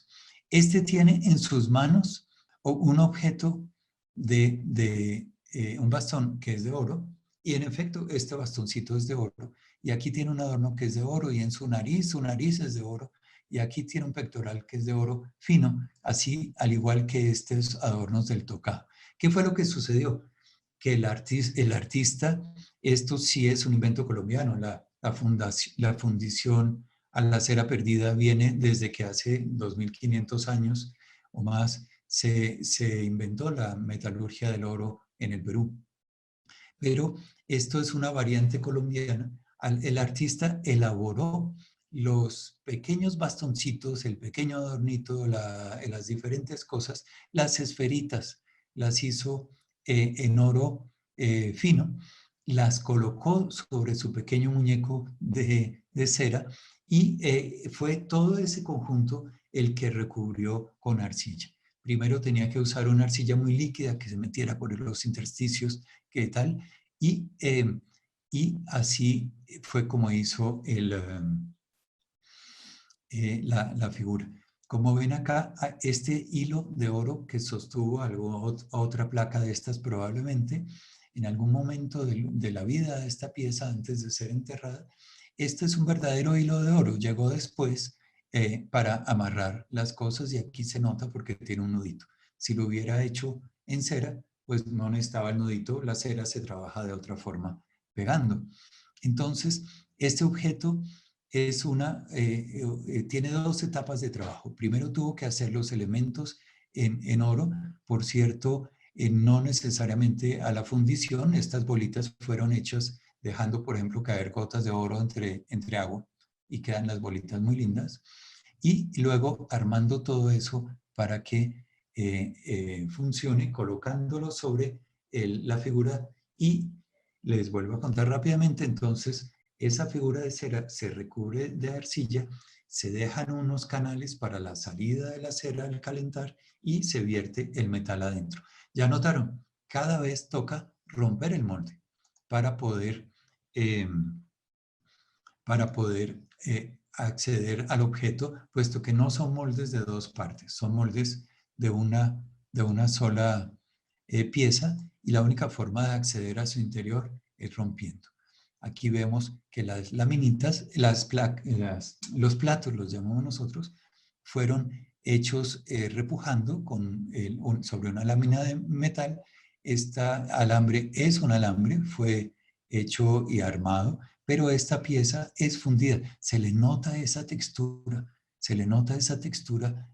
Este tiene en sus manos un objeto un bastón que es de oro, y en efecto este bastoncito es de oro, y aquí tiene un adorno que es de oro, y en su nariz es de oro, y aquí tiene un pectoral que es de oro fino, así al igual que estos adornos del tocado. ¿Qué fue lo que sucedió? Que el artista, esto sí es un invento colombiano, la fundición a la cera perdida viene desde que hace 2500 años o más se inventó la metalurgia del oro en el Perú. Pero esto es una variante colombiana. El artista elaboró los pequeños bastoncitos, el pequeño adornito, las diferentes cosas, las esferitas, las hizo en oro fino, las colocó sobre su pequeño muñeco de cera, y fue todo ese conjunto el que recubrió con arcilla. Primero tenía que usar una arcilla muy líquida que se metiera por los intersticios, que tal, y, y así fue como hizo la figura. Como ven acá, este hilo de oro que sostuvo otra placa de estas probablemente, en algún momento de la vida de esta pieza antes de ser enterrada, este es un verdadero hilo de oro. Llegó después para amarrar las cosas, y aquí se nota porque tiene un nudito. Si lo hubiera hecho en cera, pues no necesitaba el nudito, la cera se trabaja de otra forma pegando. Entonces, este objeto tiene dos etapas de trabajo. Primero tuvo que hacer los elementos en oro. Por cierto, no necesariamente a la fundición. Estas bolitas fueron hechas dejando, por ejemplo, caer gotas de oro entre agua, y quedan las bolitas muy lindas. Y luego armando todo eso para que funcione, colocándolo sobre la figura. Y les vuelvo a contar rápidamente. Entonces, esa figura de cera se recubre de arcilla, se dejan unos canales para la salida de la cera al calentar, y se vierte el metal adentro. Ya notaron, cada vez toca romper el molde para poder, eh, acceder al objeto, puesto que no son moldes de dos partes, son moldes de una sola pieza, y la única forma de acceder a su interior es rompiendo. Aquí vemos que las laminitas, los platos, los llamamos nosotros, fueron hechos repujando sobre una lámina de metal. Este alambre es un alambre, fue hecho y armado, pero esta pieza es fundida. Se le nota esa textura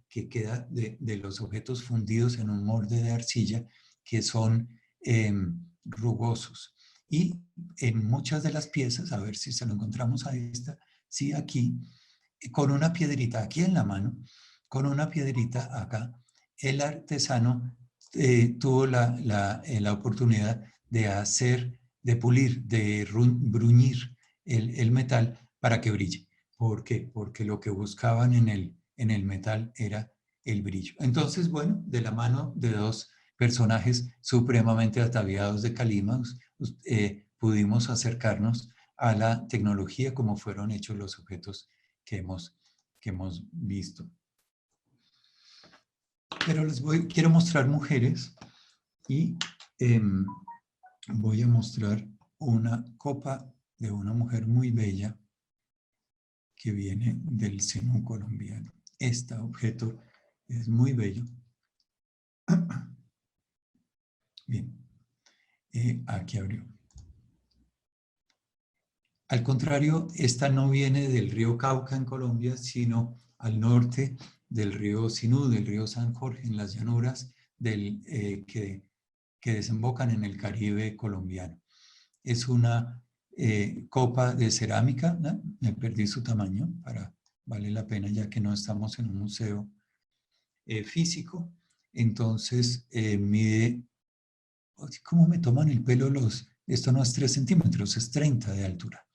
que queda de los objetos fundidos en un molde de arcilla, que son rugosos. Y en muchas de las piezas, a ver si se lo encontramos a esta, sí, aquí, con una piedrita aquí en la mano, con una piedrita acá, el artesano tuvo la oportunidad de pulir, de bruñir el metal para que brille. ¿Por qué? Porque lo que buscaban en el metal era el brillo. Entonces, bueno, de la mano de dos personajes supremamente ataviados de Calima, pudimos acercarnos a la tecnología como fueron hechos los objetos que hemos visto. Pero quiero mostrar mujeres, y voy a mostrar una copa de una mujer muy bella que viene del Zenú colombiano. Este objeto es muy bello. Bien, aquí abrió. Al contrario, esta no viene del río Cauca en Colombia, sino al norte del río Sinú, del río San Jorge, en las llanuras que desembocan en el Caribe colombiano. Es una copa de cerámica, ¿no? Me perdí su tamaño, vale la pena ya que no estamos en un museo físico. Entonces mide ¿cómo me toman el pelo esto no es 3 centímetros, es 30 de altura.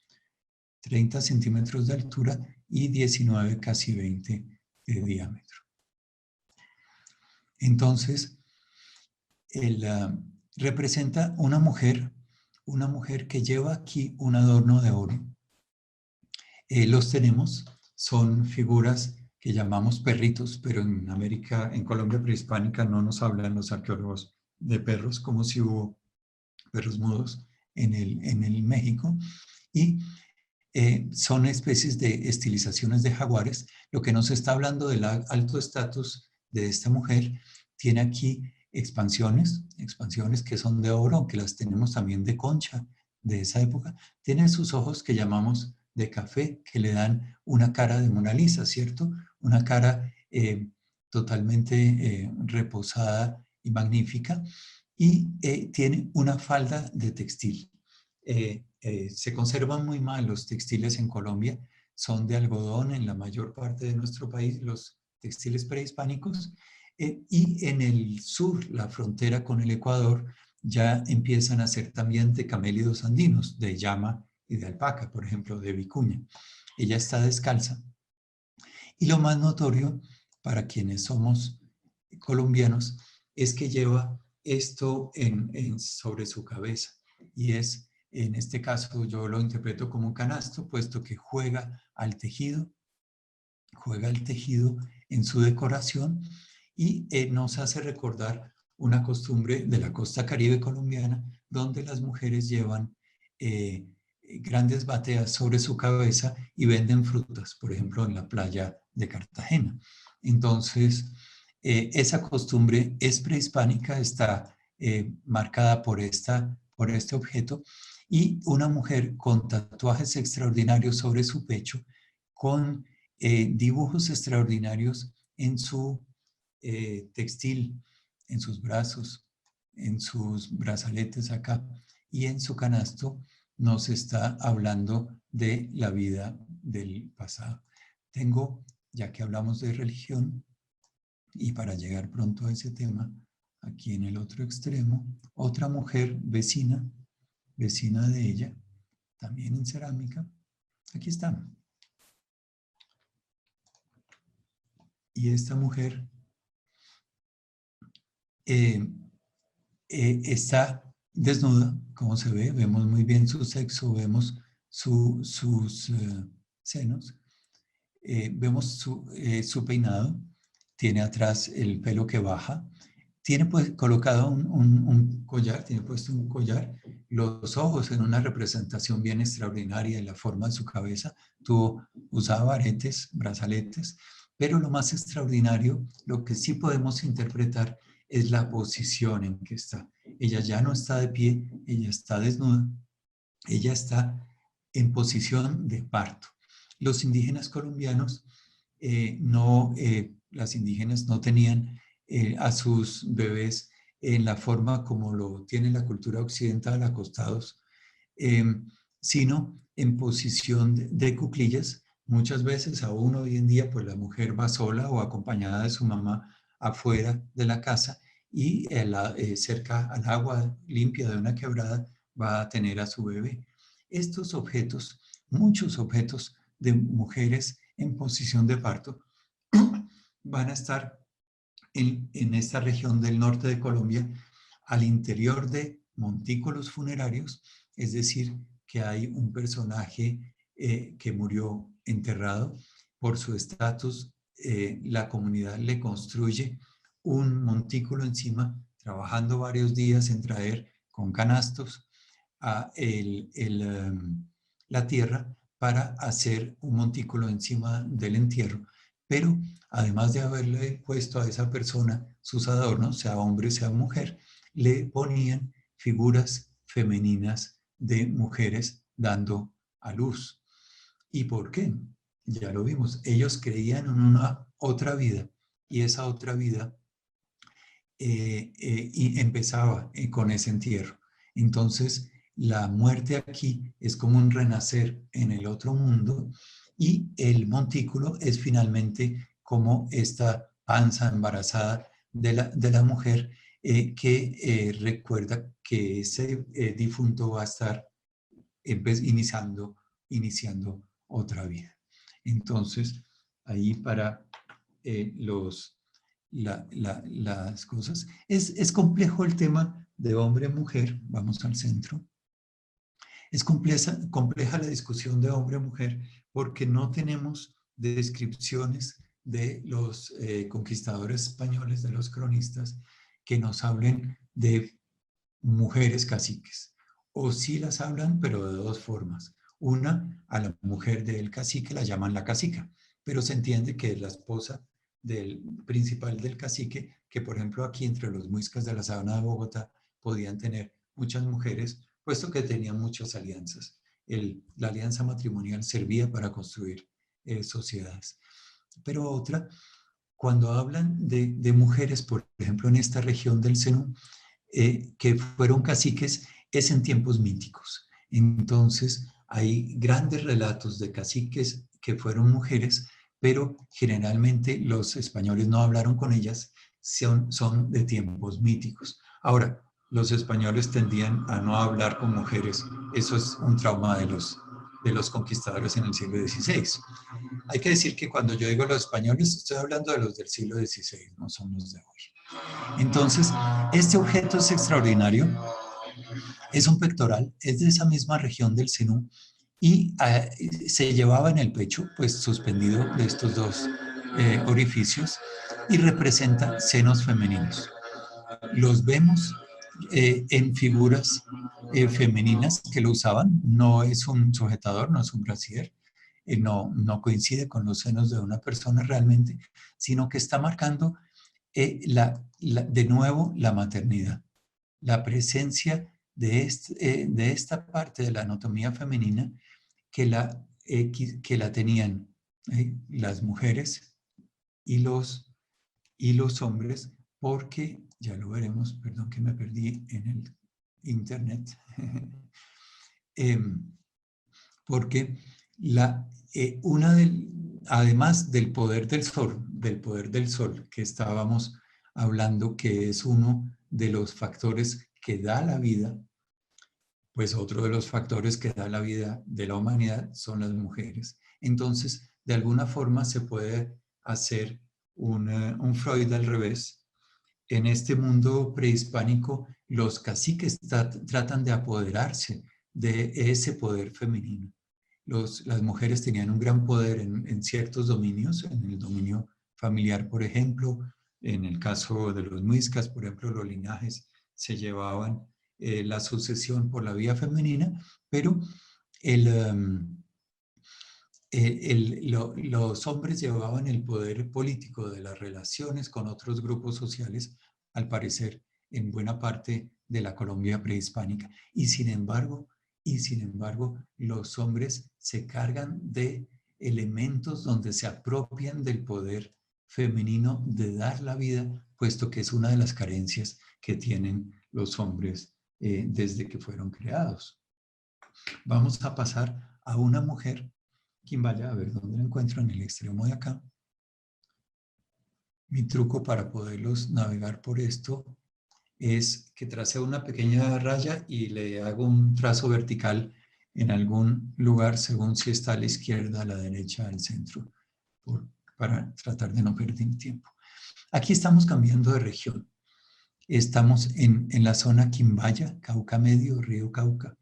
30 centímetros de altura y 19, casi 20 de diámetro. Entonces, representa una mujer que lleva aquí un adorno de oro. Los tenemos, son figuras que llamamos perritos, pero en América, en Colombia prehispánica no nos hablan los arqueólogos de perros, como si hubo perros mudos en el México, y son especies de estilizaciones de jaguares. Lo que nos está hablando del alto estatus de esta mujer, tiene aquí expansiones que son de oro, aunque las tenemos también de concha de esa época. Tiene sus ojos que llamamos de café, que le dan una cara de Mona Lisa, ¿cierto? Una cara totalmente reposada y magnífica, y tiene una falda de textil. Se conservan muy mal los textiles en Colombia, son de algodón en la mayor parte de nuestro país, los textiles prehispánicos, y en el sur, la frontera con el Ecuador, ya empiezan a ser también de camélidos andinos, de llama y de alpaca, por ejemplo, de vicuña. Ella está descalza. Y lo más notorio para quienes somos colombianos es que lleva esto sobre su cabeza, y es, en este caso yo lo interpreto como un canasto, puesto que juega el tejido en su decoración, y nos hace recordar una costumbre de la costa caribe colombiana, donde las mujeres llevan grandes bateas sobre su cabeza y venden frutas, por ejemplo, en la playa de Cartagena. Entonces, esa costumbre es prehispánica, está marcada por este objeto, y una mujer con tatuajes extraordinarios sobre su pecho, con dibujos extraordinarios en su textil, en sus brazos, en sus brazaletes acá y en su canasto, nos está hablando de la vida del pasado. Tengo, ya que hablamos de religión, y para llegar pronto a ese tema, aquí en el otro extremo, otra mujer vecina de ella, también en cerámica. Aquí está. Y esta mujer está desnuda, como se ve, vemos muy bien su sexo, vemos sus senos, vemos su peinado, tiene atrás el pelo que baja, tiene pues colocado un collar, tiene puesto un collar, los ojos en una representación bien extraordinaria de la forma de su cabeza, usaba aretes, brazaletes, pero lo más extraordinario, lo que sí podemos interpretar, es la posición en que está. Ella ya no está de pie, ella está desnuda, ella está en posición de parto. Los indígenas colombianos, las indígenas no tenían a sus bebés en la forma como lo tiene la cultura occidental, acostados, sino en posición de cuclillas. Muchas veces, aún hoy en día, pues la mujer va sola o acompañada de su mamá afuera de la casa, y cerca al agua limpia de una quebrada va a tener a su bebé. Estos objetos, muchos objetos de mujeres en posición de parto, van a estar en esta región del norte de Colombia, al interior de montículos funerarios, es decir, que hay un personaje que murió enterrado. Por su estatus, la comunidad le construye un montículo encima, trabajando varios días en traer con canastos la tierra para hacer un montículo encima del entierro. Pero además de haberle puesto a esa persona sus adornos, sea hombre, sea mujer, le ponían figuras femeninas de mujeres dando a luz. ¿Y por qué? Ya lo vimos, ellos creían en una otra vida, y esa otra vida y empezaba con ese entierro. Entonces, la muerte aquí es como un renacer en el otro mundo, y el montículo es finalmente como esta panza embarazada de la mujer, que recuerda que ese difunto va a estar iniciando otra vida. Entonces, ahí para las cosas. Es complejo el tema de hombre-mujer, vamos al centro. Es compleja la discusión de hombre-mujer porque no tenemos descripciones de los conquistadores españoles, de los cronistas, que nos hablen de mujeres caciques. O sí las hablan, pero de dos formas. Una, a la mujer del cacique la llaman la cacica, pero se entiende que es la esposa del principal del cacique, que por ejemplo aquí entre los muiscas de la Sabana de Bogotá podían tener muchas mujeres, puesto que tenían muchas alianzas. La alianza matrimonial servía para construir sociedades. Pero otra, cuando hablan de mujeres, por ejemplo en esta región del Zenú, que fueron caciques, es en tiempos míticos. Entonces hay grandes relatos de caciques que fueron mujeres, pero generalmente los españoles no hablaron con ellas, son de tiempos míticos. Ahora, los españoles tendían a no hablar con mujeres. Eso es un trauma de los conquistadores en el siglo XVI. Hay que decir que cuando yo digo los españoles, estoy hablando de los del siglo XVI, no son los de hoy. Entonces, este objeto es extraordinario. Es un pectoral, es de esa misma región del Zenú y se llevaba en el pecho, pues suspendido de estos dos orificios y representa senos femeninos. Los vemos en figuras femeninas que lo usaban, no es un sujetador, no es un brasier, no coincide con los senos de una persona realmente, sino que está marcando de nuevo la maternidad, la presencia de esta parte de la anatomía femenina que la tenían las mujeres y los hombres, porque, ya lo veremos, perdón que me perdí en el internet, porque además del poder del sol que estábamos hablando, que es uno de los factores que da la vida, pues otro de los factores que da la vida de la humanidad son las mujeres. Entonces, de alguna forma se puede hacer un Freud al revés. En este mundo prehispánico, los caciques tratan de apoderarse de ese poder femenino. Las mujeres tenían un gran poder en ciertos dominios, en el dominio familiar, por ejemplo, en el caso de los muiscas, por ejemplo, los linajes se llevaban la sucesión por la vía femenina, pero los hombres llevaban el poder político de las relaciones con otros grupos sociales, al parecer, en buena parte de la Colombia prehispánica. Y sin embargo, los hombres se cargan de elementos donde se apropian del poder femenino de dar la vida, puesto que es una de las carencias que tienen los hombres desde que fueron creados. Vamos a pasar a una mujer, quien vaya a ver dónde la encuentro, en el extremo de acá. Mi truco para poderlos navegar por esto es que trace una pequeña raya y le hago un trazo vertical en algún lugar según si está a la izquierda, a la derecha, al centro, para tratar de no perder tiempo. Aquí estamos cambiando de región. Estamos en la zona Quimbaya, Cauca Medio, Río Cauca,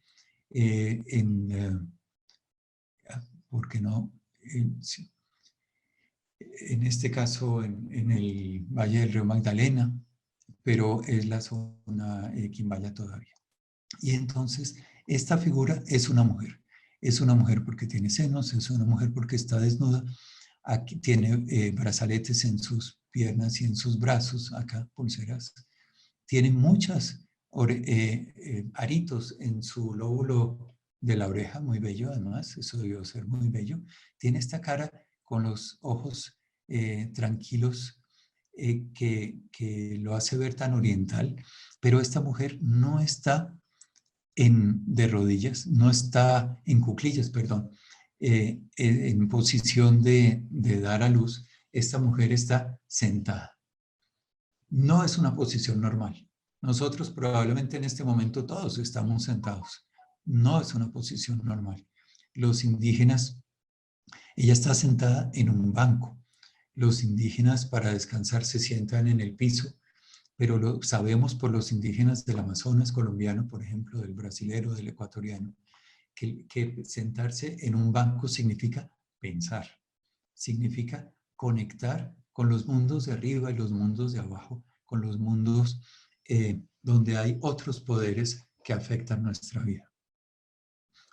¿por qué no? Sí. En este caso en el Valle del Río Magdalena, pero es la zona Quimbaya todavía. Y entonces esta figura es una mujer. Es una mujer porque tiene senos, es una mujer porque está desnuda. Aquí tiene brazaletes en sus piernas y en sus brazos, acá pulseras. Tiene muchas aritos en su lóbulo de la oreja, muy bello además, eso debió ser muy bello. Tiene esta cara con los ojos tranquilos que lo hace ver tan oriental, pero esta mujer no está de rodillas, no está en cuclillas, perdón, en posición de dar a luz. Esta mujer está sentada. No es una posición normal. Nosotros probablemente en este momento todos estamos sentados. No es una posición normal. Los indígenas, ella está sentada en un banco. Los indígenas para descansar se sientan en el piso, pero lo sabemos por los indígenas del Amazonas colombiano, por ejemplo, del brasilero, del ecuatoriano, que sentarse en un banco significa pensar, significa conectar con los mundos de arriba y los mundos de abajo, con los mundos donde hay otros poderes que afectan nuestra vida.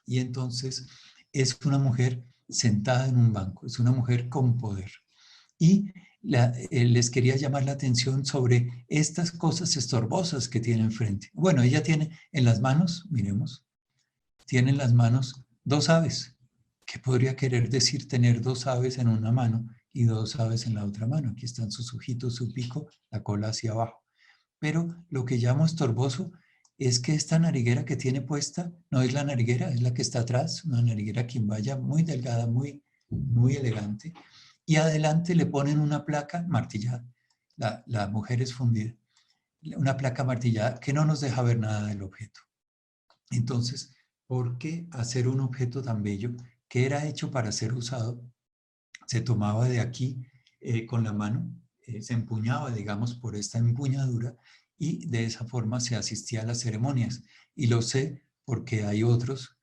Y entonces es una mujer sentada en un banco, es una mujer con poder. Y les quería llamar la atención sobre estas cosas estorbosas que tiene enfrente. Bueno, ella tiene en las manos, miremos, tiene en las manos 2 aves. ¿Qué podría querer decir tener 2 aves en una mano y 2 aves en la otra mano? Aquí están sus ojitos, su pico, la cola hacia abajo. Pero lo que llamo estorboso es que esta nariguera que tiene puesta no es la nariguera, es la que está atrás, una nariguera quimbaya muy delgada, muy elegante. Y adelante le ponen una placa martillada. La mujer es fundida. Una placa martillada que no nos deja ver nada del objeto. Entonces, ¿por qué hacer un objeto tan bello que era hecho para ser usado? Se tomaba de aquí con la mano, se empuñaba, digamos, por esta empuñadura y de esa forma se asistía a las ceremonias. Y lo sé porque hay otros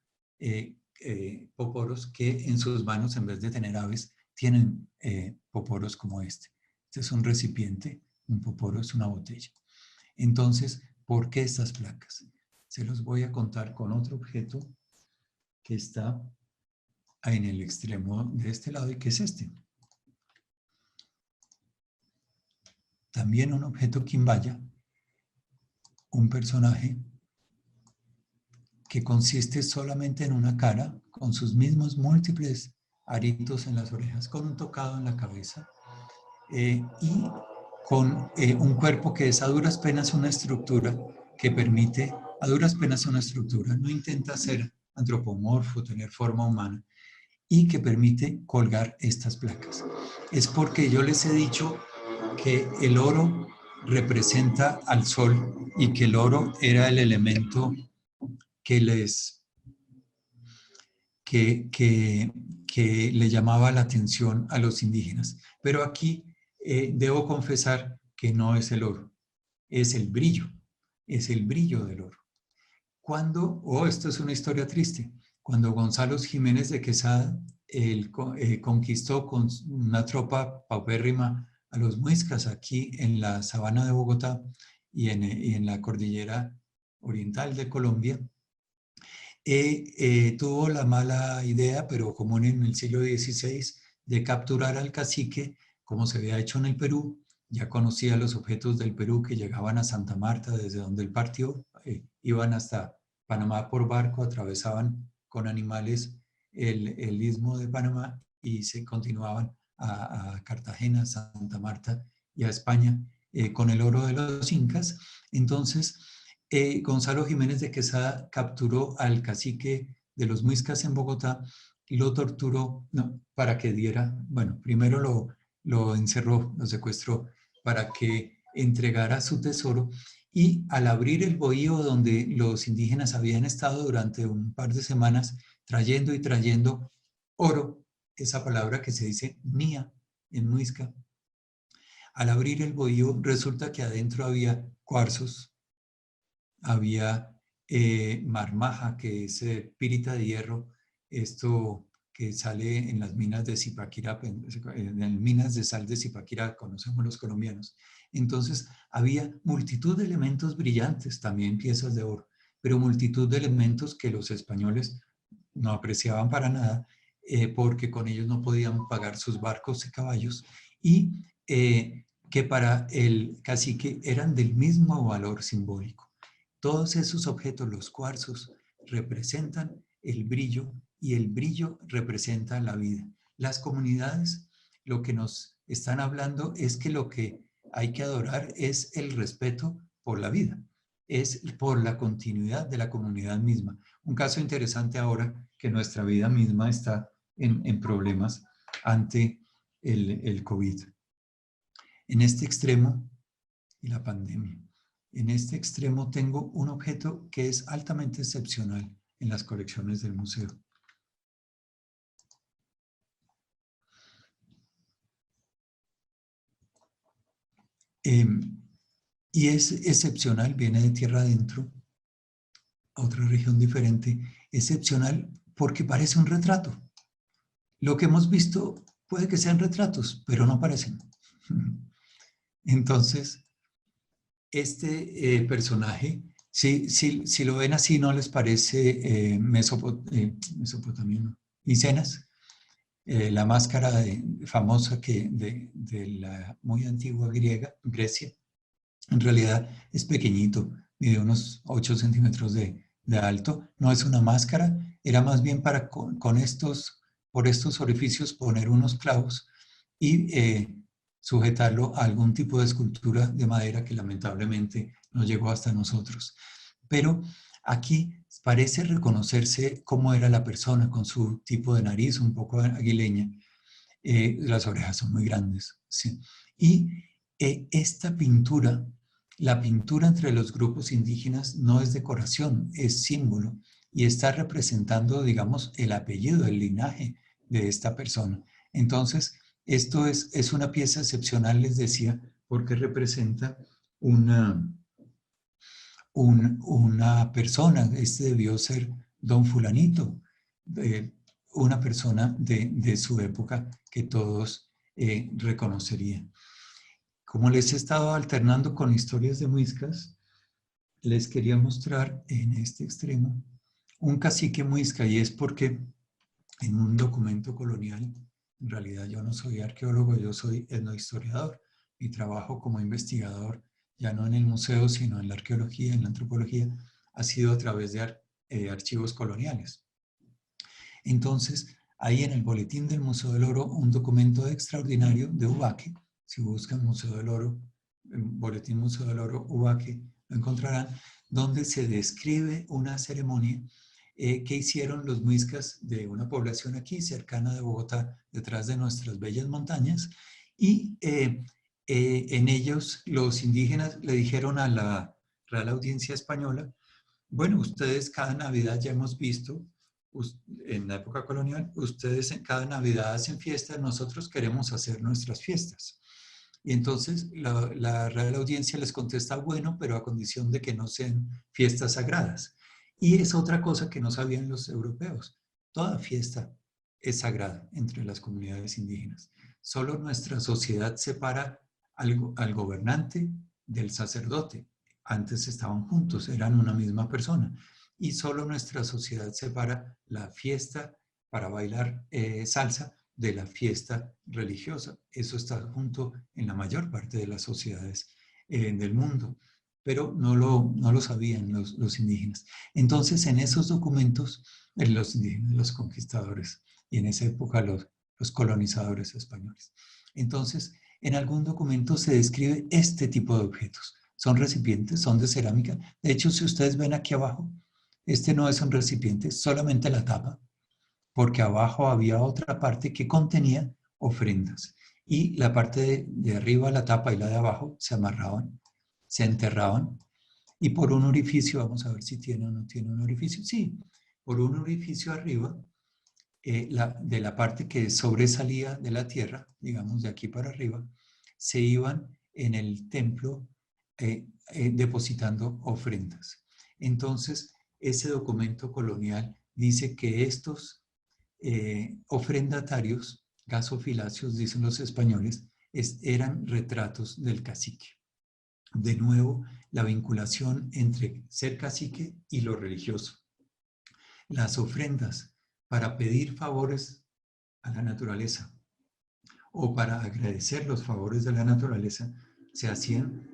poporos que en sus manos, en vez de tener aves, tienen poporos como este. Este es un recipiente, un poporo es una botella. Entonces, ¿por qué estas placas? Se los voy a contar con otro objeto que está en el extremo de este lado y que es este. También un objeto quimbaya, un personaje que consiste solamente en una cara, con sus mismos múltiples aritos en las orejas, con un tocado en la cabeza y con un cuerpo que es a duras penas una estructura que permite, a duras penas una estructura, no intenta ser antropomorfo, tener forma humana, y que permite colgar estas placas. Es porque yo les he dicho que el oro representa al sol y que el oro era el elemento que le llamaba la atención a los indígenas. Pero aquí debo confesar que no es el oro, es el brillo del oro. Cuando, esto es una historia triste, cuando Gonzalo Jiménez de Quesada conquistó con una tropa paupérrima a los muiscas aquí en la sabana de Bogotá y en la cordillera oriental de Colombia, tuvo la mala idea, pero común en el siglo XVI, de capturar al cacique, como se había hecho en el Perú. Ya conocía los objetos del Perú que llegaban a Santa Marta, desde donde él partió, iban hasta Panamá por barco, atravesaban con animales el istmo de Panamá y se continuaban a Cartagena, Santa Marta y a España con el oro de los incas. Entonces, Gonzalo Jiménez de Quesada capturó al cacique de los muiscas en Bogotá y lo torturó para que diera, bueno, primero lo encerró, lo secuestró para que entregara su tesoro, y al abrir el bohío donde los indígenas habían estado durante un par de semanas trayendo y trayendo oro, esa palabra que se dice mía en muisca, al abrir el bohío resulta que adentro había cuarzos, había marmaja, que es pirita de hierro, esto que sale en las minas de Zipaquirá, en las minas de sal de Zipaquirá, conocemos los colombianos. Entonces había multitud de elementos brillantes, también piezas de oro, pero multitud de elementos que los españoles no apreciaban para nada, porque con ellos no podían pagar sus barcos y caballos, y que para el cacique eran del mismo valor simbólico. Todos esos objetos, los cuarzos, representan el brillo y el brillo representa la vida. Las comunidades, lo que nos están hablando es que lo que hay que adorar es el respeto por la vida, es por la continuidad de la comunidad misma. Un caso interesante ahora que nuestra vida misma está en problemas ante el COVID. En este extremo y la pandemia. En este extremo tengo un objeto que es altamente excepcional en las colecciones del museo. Y es excepcional, viene de tierra adentro, a otra región diferente, excepcional porque parece un retrato. Lo que hemos visto puede que sean retratos, pero no parecen. Entonces, este personaje, si lo ven así, ¿no les parece mesopotamiano? Micenas, la máscara famosa de la muy antigua Grecia. En realidad es pequeñito, mide unos 8 centímetros de alto. No es una máscara, era más bien para por estos orificios poner unos clavos y sujetarlo a algún tipo de escultura de madera que lamentablemente no llegó hasta nosotros. Pero aquí parece reconocerse cómo era la persona con su tipo de nariz un poco aguileña. Las orejas son muy grandes, ¿sí? Y esta pintura, la pintura entre los grupos indígenas no es decoración, es símbolo y está representando, digamos, el apellido, el linaje de esta persona. Entonces, esto es una pieza excepcional, les decía, porque representa una persona. Este debió ser don fulanito, una persona de su época que todos reconocerían. Como les he estado alternando con historias de muiscas, les quería mostrar en este extremo un cacique muisca, y es porque en un documento colonial, en realidad yo no soy arqueólogo, yo soy etnohistoriador. Mi trabajo como investigador, ya no en el museo, sino en la arqueología, en la antropología, ha sido a través de archivos coloniales. Entonces, ahí en el boletín del Museo del Oro, un documento extraordinario de Ubaque, si buscan Museo del Oro, boletín Museo del Oro, Ubaque, lo encontrarán, donde se describe una ceremonia que hicieron los muiscas de una población aquí, cercana de Bogotá, detrás de nuestras bellas montañas, y en ellos los indígenas le dijeron a la Real Audiencia Española: bueno, ustedes cada Navidad ya hemos visto, en la época colonial, ustedes en cada Navidad hacen fiestas, nosotros queremos hacer nuestras fiestas. Y entonces la Real Audiencia les contesta: bueno, pero a condición de que no sean fiestas sagradas. Y es otra cosa que no sabían los europeos. Toda fiesta es sagrada entre las comunidades indígenas. Solo nuestra sociedad separa al gobernante del sacerdote. Antes estaban juntos, eran una misma persona. Y solo nuestra sociedad separa la fiesta para bailar salsa de la fiesta religiosa. Eso está junto en la mayor parte de las sociedades del mundo, pero no lo sabían los indígenas. Entonces, en esos documentos, los indígenas, los conquistadores, y en esa época los colonizadores españoles. Entonces, en algún documento se describe este tipo de objetos. Son recipientes, son de cerámica. De hecho, si ustedes ven aquí abajo, este no es un recipiente, solamente la tapa, porque abajo había otra parte que contenía ofrendas. Y la parte de arriba, la tapa, y la de abajo se amarraban, se enterraban, y por un orificio, vamos a ver si tiene o no tiene un orificio. Sí, por un orificio arriba, de la parte que sobresalía de la tierra, digamos de aquí para arriba, se iban en el templo depositando ofrendas. Entonces, ese documento colonial dice que estos ofrendatarios, gasofilacios, dicen los españoles, eran retratos del cacique. De nuevo, la vinculación entre ser cacique y lo religioso. Las ofrendas para pedir favores a la naturaleza o para agradecer los favores de la naturaleza se hacían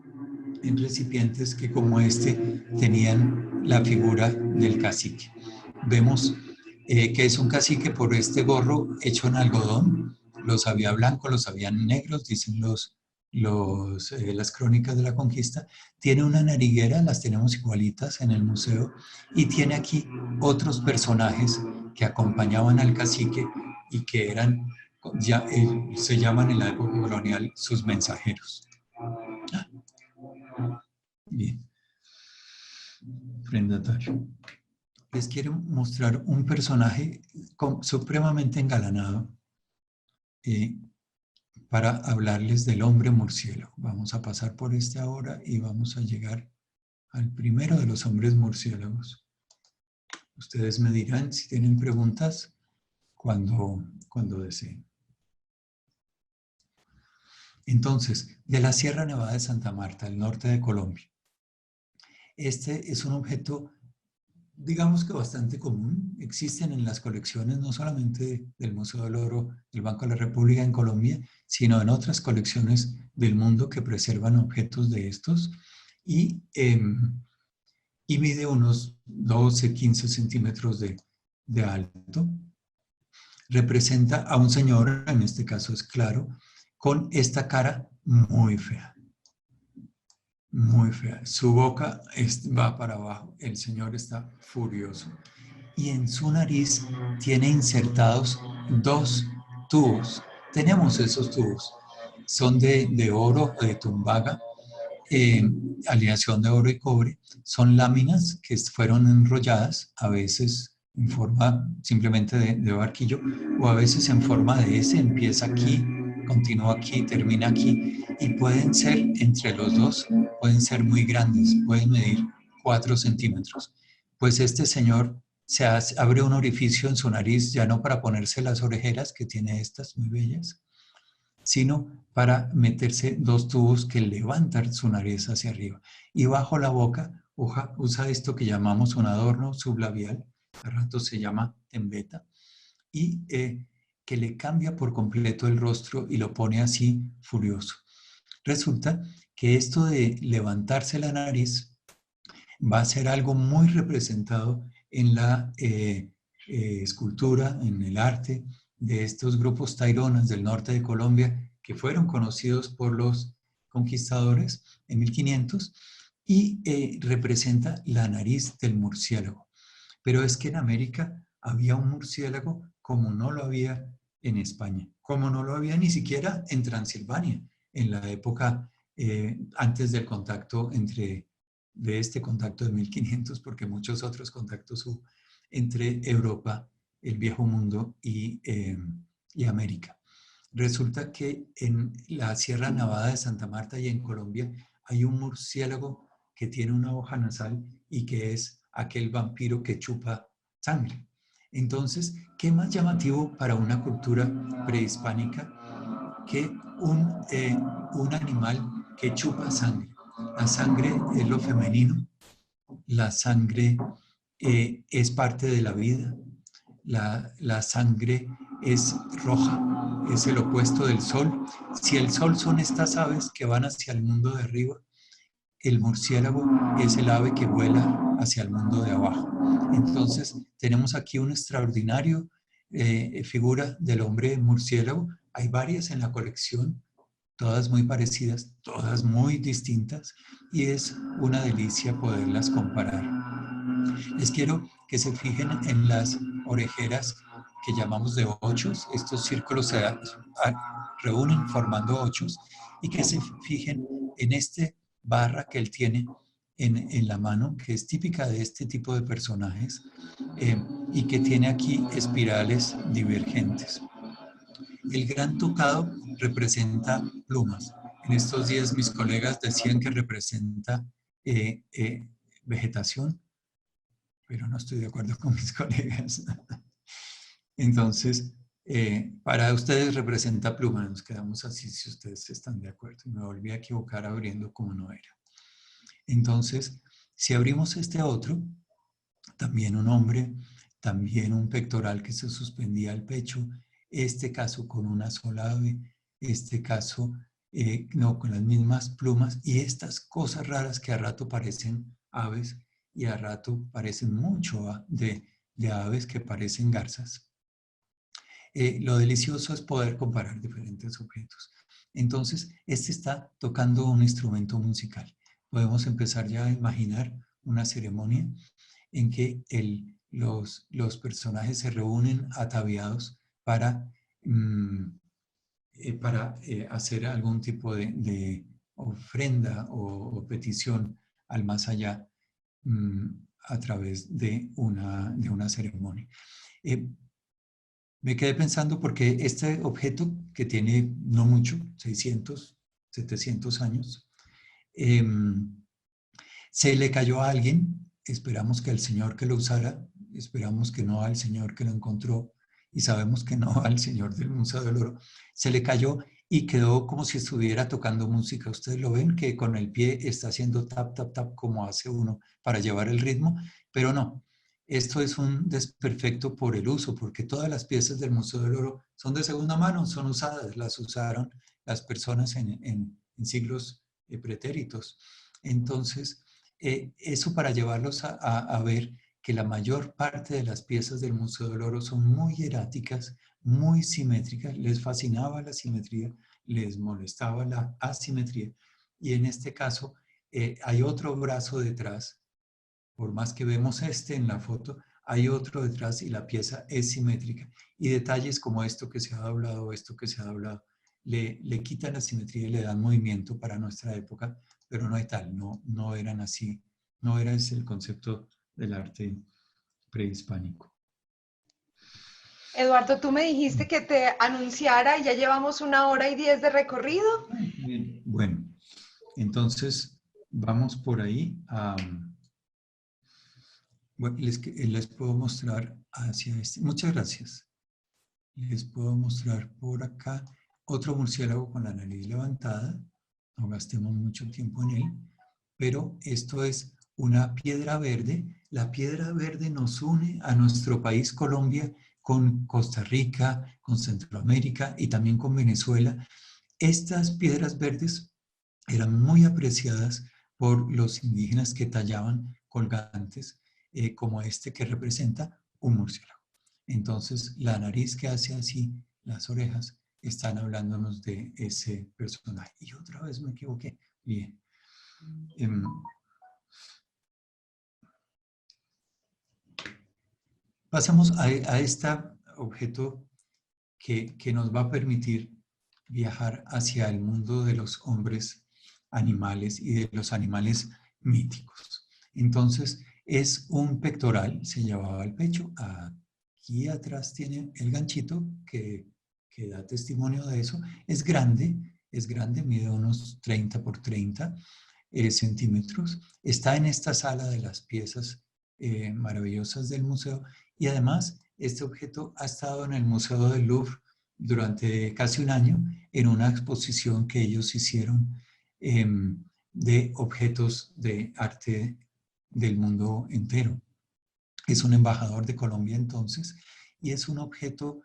en recipientes que, como este, tenían la figura del cacique. Vemos que es un cacique por este gorro hecho en algodón. Los había blancos, los había negros, dicen las crónicas de la conquista. Tiene una nariguera, las tenemos igualitas en el museo, y tiene aquí otros personajes que acompañaban al cacique y que eran, se llaman en la época colonial, sus mensajeros. arrendatario. Les quiero mostrar un personaje supremamente engalanado para hablarles del hombre murciélago. Vamos a pasar por este ahora y vamos a llegar al primero de los hombres murciélagos. Ustedes me dirán si tienen preguntas cuando deseen. Entonces, de la Sierra Nevada de Santa Marta, el norte de Colombia. Este es un objeto, digamos que bastante común. Existen en las colecciones no solamente del Museo del Oro del Banco de la República en Colombia, sino en otras colecciones del mundo que preservan objetos de estos. Y mide unos 12, 15 centímetros de alto. Representa a un señor, en este caso es claro, con esta cara muy fea. Muy fea. Su boca va para abajo. El señor está furioso. Y en su nariz tiene insertados 2 tubos. Tenemos esos tubos. Son de oro, de tumbaga, aleación de oro y cobre. Son láminas que fueron enrolladas, a veces en forma simplemente de barquillo, o a veces en forma de S, empieza aquí, continúa aquí, termina aquí, y pueden ser, entre los dos, pueden ser muy grandes, pueden medir 4 centímetros. Pues este señor abre un orificio en su nariz, ya no para ponerse las orejeras, que tiene estas muy bellas, sino para meterse 2 tubos que levantan su nariz hacia arriba. Y bajo la boca usa esto que llamamos un adorno sublabial, a rato se llama tembeta, y que le cambia por completo el rostro y lo pone así furioso. Resulta que esto de levantarse la nariz va a ser algo muy representado en la escultura, en el arte de estos grupos taironas del norte de Colombia que fueron conocidos por los conquistadores en 1500 y representa la nariz del murciélago. Pero es que en América había un murciélago como no lo había en España, como no lo había ni siquiera en Transilvania, en la época antes del contacto de este contacto de 1500, porque muchos otros contactos hubo entre Europa, el Viejo Mundo y América. Resulta que en la Sierra Nevada de Santa Marta y en Colombia hay un murciélago que tiene una hoja nasal y que es aquel vampiro que chupa sangre. Entonces, ¿qué más llamativo para una cultura prehispánica que un animal que chupa sangre? La sangre es lo femenino, la sangre es parte de la vida, la sangre es roja, es el opuesto del sol. Si el sol son estas aves que van hacia el mundo de arriba, el murciélago es el ave que vuela hacia el mundo de abajo. Entonces, tenemos aquí una extraordinaria figura del hombre murciélago. Hay varias en la colección, todas muy parecidas, todas muy distintas, y es una delicia poderlas comparar. Les quiero que se fijen en las orejeras que llamamos de ochos. Estos círculos se reúnen formando ochos, y que se fijen en este barra que él tiene en la mano, que es típica de este tipo de personajes, y que tiene aquí espirales divergentes. El gran tocado representa plumas. En estos días mis colegas decían que representa vegetación, pero no estoy de acuerdo con mis colegas. Entonces, para ustedes representa pluma, nos quedamos así si ustedes están de acuerdo. Y me volví a equivocar abriendo como no era. Entonces, si abrimos este otro, también un hombre, también un pectoral que se suspendía al pecho, este caso con una sola ave, este caso no, con las mismas plumas, y estas cosas raras que a rato parecen aves y a rato parecen mucho de aves que parecen garzas. Lo delicioso es poder comparar diferentes objetos. Entonces, este está tocando un instrumento musical. Podemos empezar ya a imaginar una ceremonia en que los personajes se reúnen ataviados para hacer algún tipo de ofrenda o petición al más allá, a través de una ceremonia. Me quedé pensando porque este objeto, que tiene no mucho, 600, 700 años, se le cayó a alguien, esperamos que al señor que lo usara, esperamos que no al señor que lo encontró, y sabemos que no al señor del Museo del Oro, se le cayó y quedó como si estuviera tocando música. Ustedes lo ven que con el pie está haciendo tap, tap, tap, como hace uno para llevar el ritmo, pero no. Esto es un desperfecto por el uso, porque todas las piezas del Museo del Oro son de segunda mano, son usadas, las usaron las personas en siglos pretéritos. Entonces, eso para llevarlos a ver que la mayor parte de las piezas del Museo del Oro son muy hieráticas, muy simétricas, les fascinaba la simetría, les molestaba la asimetría, y en este caso hay otro brazo detrás. Por más que vemos este en la foto, hay otro detrás y la pieza es simétrica. Y detalles como esto que se ha doblado, esto que se ha doblado, le quitan la simetría y le dan movimiento para nuestra época, pero no hay tal, no eran así, no era ese el concepto del arte prehispánico. Eduardo, tú me dijiste que te anunciara y ya llevamos 1 hora y 10 de recorrido. Bien. Bueno, entonces vamos por ahí a... Bueno, les puedo mostrar hacia este. Muchas gracias. Les puedo mostrar por acá otro murciélago con la nariz levantada. No gastemos mucho tiempo en él. Pero esto es una piedra verde. La piedra verde nos une a nuestro país Colombia con Costa Rica, con Centroamérica y también con Venezuela. Estas piedras verdes eran muy apreciadas por los indígenas que tallaban colgantes como este que representa un murciélago. Entonces, la nariz que hace así, las orejas, están hablándonos de ese personaje. Y otra vez me equivoqué. Bien. Pasamos a este objeto que nos va a permitir viajar hacia el mundo de los hombres animales y de los animales míticos. Entonces, es un pectoral, se llevaba al pecho. Aquí atrás tiene el ganchito que da testimonio de eso. Es grande, mide unos 30 por 30 centímetros. Está en esta sala de las piezas maravillosas del museo, y además este objeto ha estado en el Museo del Louvre durante casi un año en una exposición que ellos hicieron de objetos de arte del mundo entero. Es un embajador de Colombia entonces, y es un objeto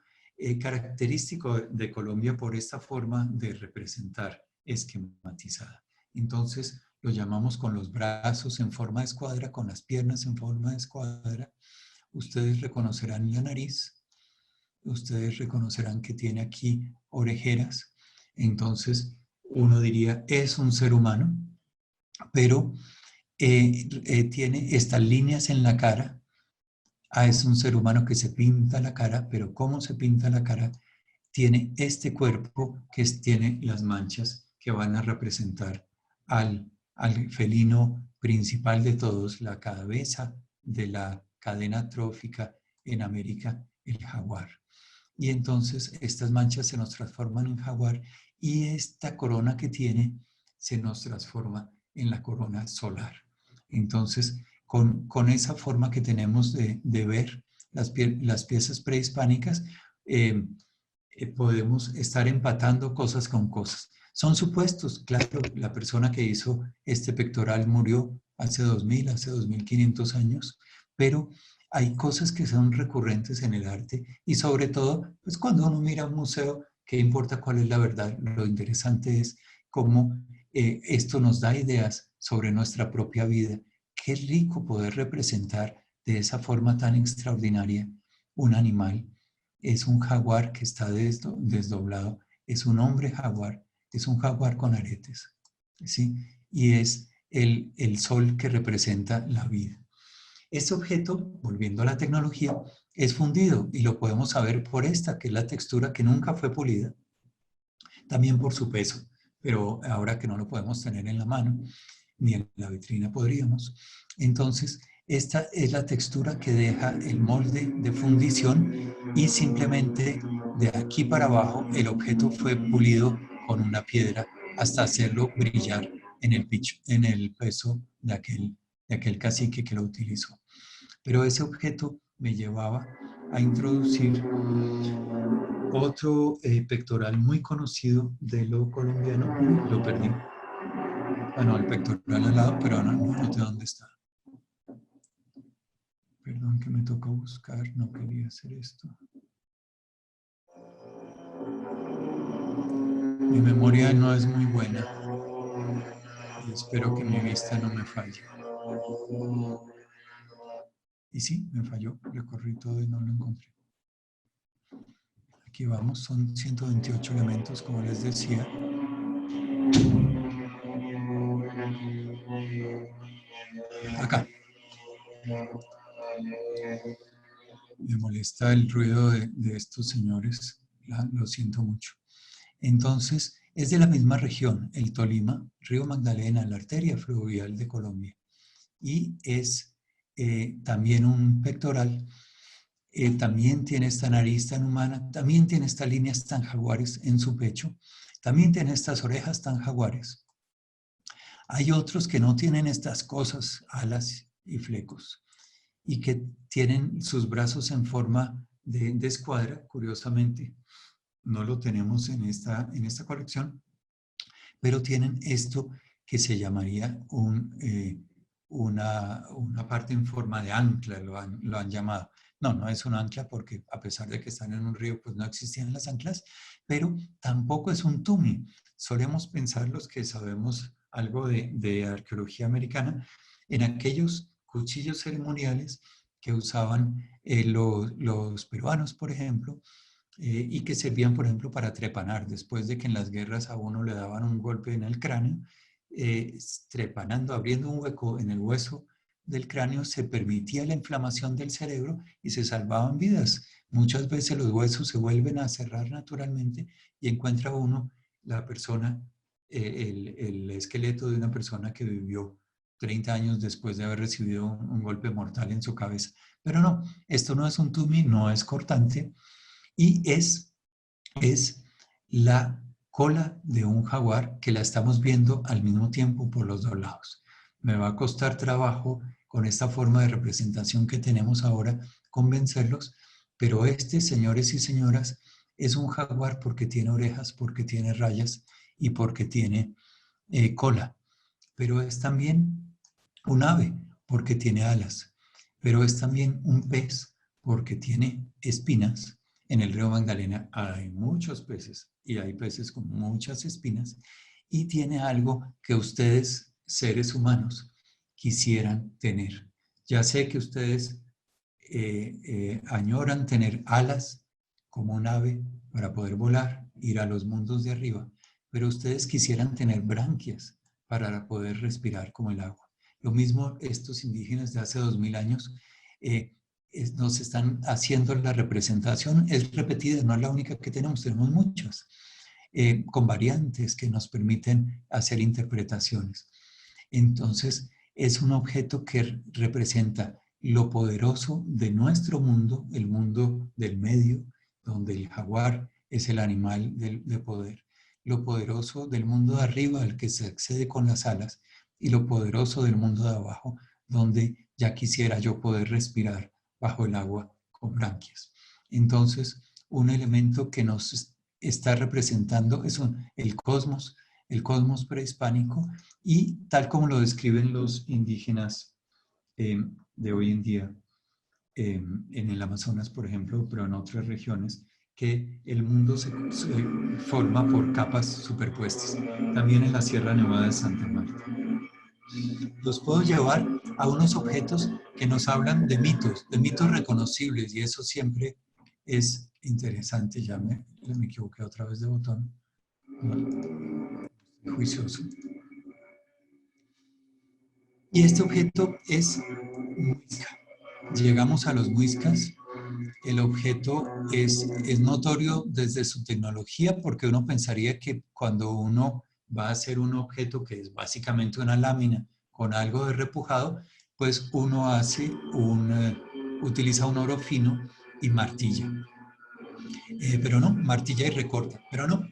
característico de Colombia por esta forma de representar esquematizada. Entonces lo llamamos con los brazos en forma de escuadra, con las piernas en forma de escuadra. Ustedes reconocerán la nariz, ustedes reconocerán que tiene aquí orejeras. Entonces uno diría, es un ser humano, pero tiene estas líneas en la cara. Es un ser humano que se pinta la cara, pero ¿cómo se pinta la cara? Tiene este cuerpo que tiene las manchas que van a representar al felino principal de todos, la cabeza de la cadena trófica en América, el jaguar. Y entonces estas manchas se nos transforman en jaguar, y esta corona que tiene se nos transforma en la corona solar. Entonces, con esa forma que tenemos de ver las piezas prehispánicas, podemos estar empatando cosas con cosas. Son supuestos, claro, la persona que hizo este pectoral murió hace 2500 años, pero hay cosas que son recurrentes en el arte, y sobre todo, pues cuando uno mira un museo, ¿qué importa cuál es la verdad? Lo interesante es cómo esto nos da ideas sobre nuestra propia vida. Qué rico poder representar de esa forma tan extraordinaria un animal. Es un jaguar que está desdoblado, es un hombre jaguar, es un jaguar con aretes, ¿sí? Y es el sol que representa la vida. Este objeto, volviendo a la tecnología, es fundido, y lo podemos saber por esta, que es la textura que nunca fue pulida, también por su peso, pero ahora que no lo podemos tener en la mano, ni en la vitrina podríamos. Entonces, Esta es la textura que deja el molde de fundición y simplemente de aquí para abajo el objeto fue pulido con una piedra hasta hacerlo brillar en el peso de aquel cacique que lo utilizó. Pero ese objeto me llevaba a introducir otro pectoral muy conocido de lo colombiano. Lo perdí. Bueno, el pectoral al lado, pero no noté dónde está. Perdón que me tocó buscar, no quería hacer esto. Mi memoria no es muy buena y espero que mi vista no me falle. Y sí, me falló, recorrí todo y no lo encontré. Aquí vamos, son 128 elementos, como les decía. Acá. Me molesta el ruido de estos señores, lo siento mucho. Entonces, es de la misma región, el Tolima, Río Magdalena, la arteria fluvial de Colombia. Y es también un pectoral, también tiene esta nariz tan humana, también tiene estas líneas tan jaguares en su pecho, también tiene estas orejas tan jaguares. Hay otros que no tienen estas cosas, alas y flecos, y que tienen sus brazos en forma de escuadra, curiosamente. No lo tenemos en esta colección, pero tienen esto que se llamaría una parte en forma de ancla, lo han llamado. No es un ancla porque a pesar de que están en un río, pues no existían las anclas, pero tampoco es un tumi. Solemos pensar los que sabemos algo de arqueología americana en aquellos cuchillos ceremoniales que usaban los peruanos, por ejemplo, y que servían, por ejemplo, para trepanar. Después de que en las guerras a uno le daban un golpe en el cráneo, trepanando, abriendo un hueco en el hueso del cráneo, se permitía la inflamación del cerebro y se salvaban vidas. Muchas veces los huesos se vuelven a cerrar naturalmente y encuentra uno la persona, el esqueleto de una persona que vivió 30 años después de haber recibido un golpe mortal en su cabeza. Pero no, esto no es un tumi, no es cortante, y es la cola de un jaguar que la estamos viendo al mismo tiempo por los dos lados. Me va a costar trabajo con esta forma de representación que tenemos ahora convencerlos, pero este, señores y señoras, es un jaguar porque tiene orejas, porque tiene rayas y porque tiene cola. Pero es también un ave porque tiene alas, pero es también un pez porque tiene espinas. En el río Magdalena hay muchos peces y hay peces con muchas espinas y tiene algo que ustedes, seres humanos, quisieran tener. Ya sé que ustedes añoran tener alas como un ave para poder volar, ir a los mundos de arriba, pero ustedes quisieran tener branquias para poder respirar como el agua. Lo mismo estos indígenas de hace 2000 años nos están haciendo la representación, es repetida, no es la única que tenemos muchas, con variantes que nos permiten hacer interpretaciones. Entonces, es un objeto que representa lo poderoso de nuestro mundo, el mundo del medio, donde el jaguar es el animal de poder, lo poderoso del mundo de arriba al que se accede con las alas y lo poderoso del mundo de abajo, donde ya quisiera yo poder respirar bajo el agua con branquias. Entonces, un elemento que nos está representando es el cosmos prehispánico, y tal como lo describen los indígenas de hoy en día, en el Amazonas, por ejemplo, pero en otras regiones, que el mundo se forma por capas superpuestas. También en la Sierra Nevada de Santa Marta. Los puedo llevar a unos objetos que nos hablan de mitos reconocibles, y eso siempre es interesante. Ya me equivoqué otra vez de botón. Juicioso. Y este objeto es muisca. Llegamos a los muiscas. El objeto es notorio desde su tecnología, porque uno pensaría que cuando uno va a hacer un objeto que es básicamente una lámina con algo de repujado, pues uno hace utiliza un oro fino y martilla. Pero no, martilla y recorta. Pero no,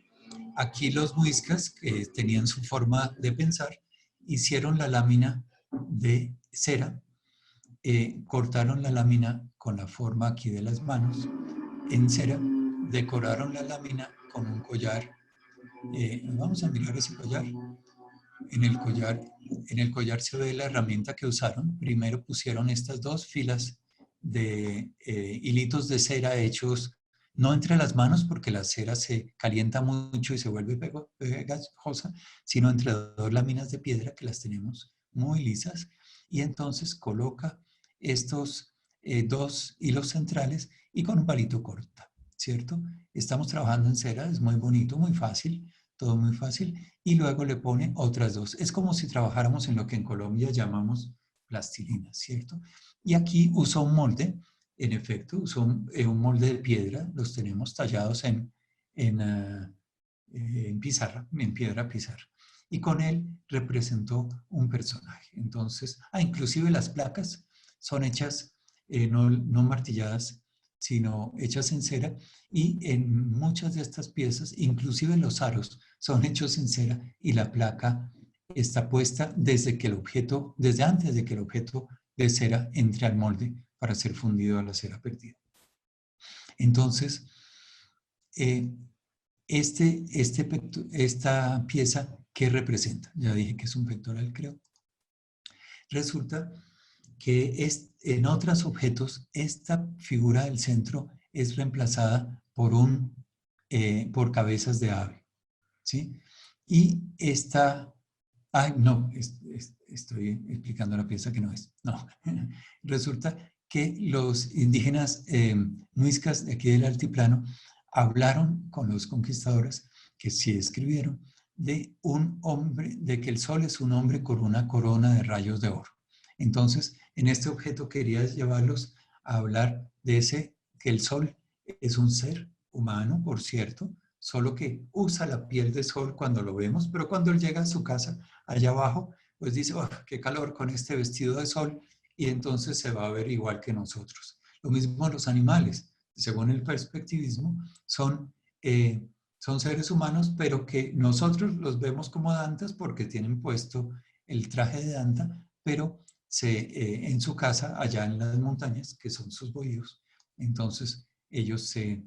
aquí los muiscas, que tenían su forma de pensar, hicieron la lámina de cera, cortaron la lámina con la forma aquí de las manos en cera, decoraron la lámina con un collar. Vamos a mirar ese collar. En el collar se ve la herramienta que usaron. Primero pusieron estas dos filas de hilitos de cera hechos no entre las manos porque la cera se calienta mucho y se vuelve pegajosa, sino entre dos láminas de piedra que las tenemos muy lisas. Y entonces coloca estos dos hilos centrales y con un palito corta, ¿cierto? Estamos trabajando en cera, es muy bonito, muy fácil, todo muy fácil. Y luego le pone otras dos. Es como si trabajáramos en lo que en Colombia llamamos plastilina, ¿cierto? Y aquí uso un molde, en efecto, uso un molde de piedra, los tenemos tallados en pizarra, en piedra pizarra. Y con él representó un personaje. Entonces, inclusive las placas son hechas, no martilladas, sino hechas en cera, y en muchas de estas piezas, inclusive los aros, son hechos en cera y la placa está puesta desde antes de que el objeto de cera entre al molde para ser fundido a la cera perdida. Entonces, esta pieza, ¿qué representa? Ya dije que es un pectoral, creo. Resulta que en otros objetos esta figura del centro es reemplazada por cabezas de ave, ¿sí? Y esta, no, estoy explicando la pieza que no es, no. Resulta que los indígenas muiscas de aquí del altiplano hablaron con los conquistadores, que sí escribieron, de un hombre, de que el sol es un hombre con una corona de rayos de oro. Entonces, en este objeto quería llevarlos a hablar de que el sol es un ser humano, por cierto, solo que usa la piel de sol cuando lo vemos, pero cuando él llega a su casa, allá abajo, pues dice, oh, qué calor con este vestido de sol, y entonces se va a ver igual que nosotros. Lo mismo los animales, según el perspectivismo, son seres humanos, pero que nosotros los vemos como dantas porque tienen puesto el traje de danta, pero en su casa, allá en las montañas, que son sus bohíos, entonces ellos se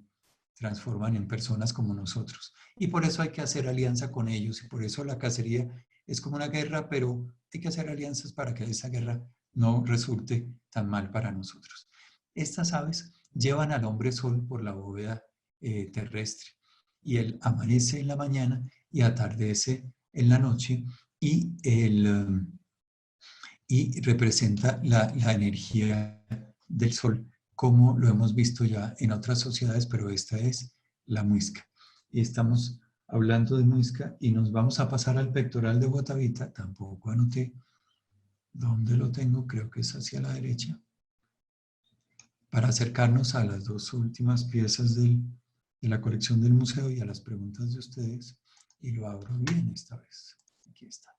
transforman en personas como nosotros. Y por eso hay que hacer alianza con ellos, y por eso la cacería es como una guerra, pero hay que hacer alianzas para que esa guerra no resulte tan mal para nosotros. Estas aves llevan al hombre sol por la bóveda terrestre, y él amanece en la mañana y atardece en la noche, y representa la energía del sol, como lo hemos visto ya en otras sociedades, pero esta es la muisca. Y estamos hablando de muisca y nos vamos a pasar al pectoral de Guatavita. Tampoco anoté dónde lo tengo, creo que es hacia la derecha, para acercarnos a las dos últimas piezas de la colección del museo y a las preguntas de ustedes. Y lo abro bien esta vez. Aquí está.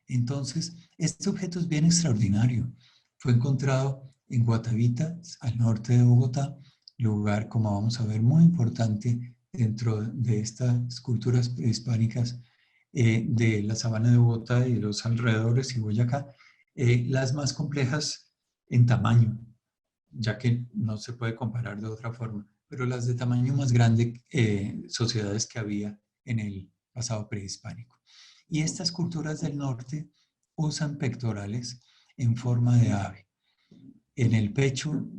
Entonces, este objeto es bien extraordinario. Fue encontrado en Guatavita, al norte de Bogotá, lugar, como vamos a ver, muy importante dentro de estas culturas prehispánicas de la sabana de Bogotá y de los alrededores y Boyacá, las más complejas en tamaño, ya que no se puede comparar de otra forma, pero las de tamaño más grande, sociedades que había en el pasado prehispánico. Y estas culturas del norte usan pectorales en forma de ave. En el pecho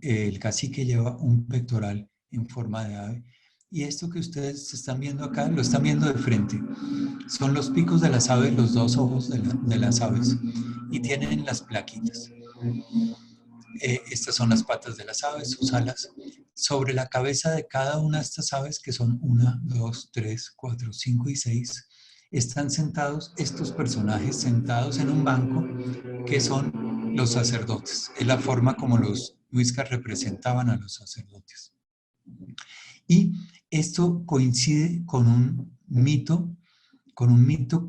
el cacique lleva un pectoral en forma de ave. Y esto que ustedes están viendo acá, lo están viendo de frente. Son los picos de las aves, los dos ojos de las aves. Y tienen las plaquitas. Estas son las patas de las aves, sus alas. Sobre la cabeza de cada una de estas aves, que son 1, 2, 3, 4, 5 y 6, están sentados estos personajes sentados en un banco que son los sacerdotes. Es la forma como los muiscas representaban a los sacerdotes. Y esto coincide con un mito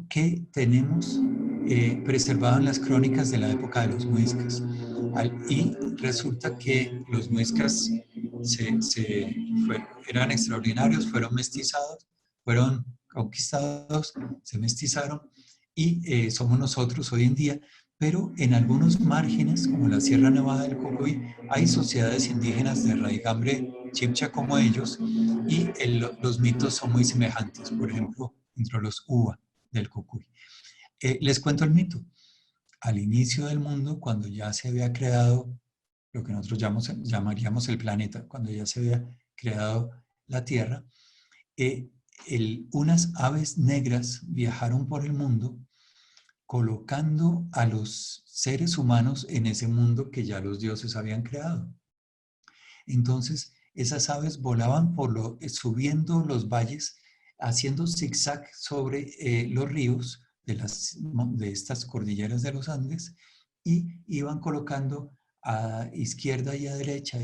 que tenemos preservaban las crónicas de la época de los muiscas. Y resulta que los muiscas eran extraordinarios, fueron mestizados, fueron conquistados, se mestizaron y somos nosotros hoy en día, pero en algunos márgenes, como la Sierra Nevada del Cocuy, hay sociedades indígenas de raigambre chibcha como ellos y los mitos son muy semejantes, por ejemplo, entre los Uba del Cocuy. Les cuento el mito. Al inicio del mundo, cuando ya se había creado lo que nosotros llamaríamos el planeta, cuando ya se había creado la Tierra, unas aves negras viajaron por el mundo colocando a los seres humanos en ese mundo que ya los dioses habían creado. Entonces, esas aves volaban subiendo los valles, haciendo zigzag sobre los ríos de estas cordilleras de los Andes y iban colocando a izquierda y a derecha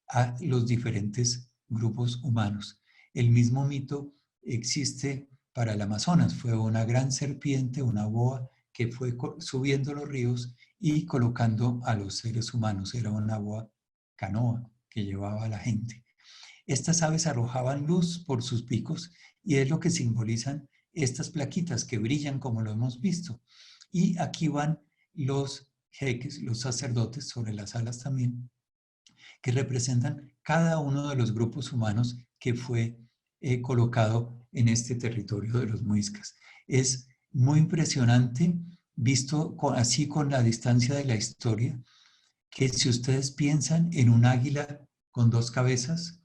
a los diferentes grupos humanos. El mismo mito existe para el Amazonas. Fue una gran serpiente, una boa, que fue subiendo los ríos y colocando a los seres humanos. Era una boa canoa que llevaba a la gente. Estas aves arrojaban luz por sus picos y es lo que simbolizan estas plaquitas que brillan como lo hemos visto. Y aquí van los jeques, los sacerdotes sobre las alas también, que representan cada uno de los grupos humanos que fue colocado en este territorio de los muiscas. Es muy impresionante, visto así con la distancia de la historia, que si ustedes piensan en un águila con dos cabezas,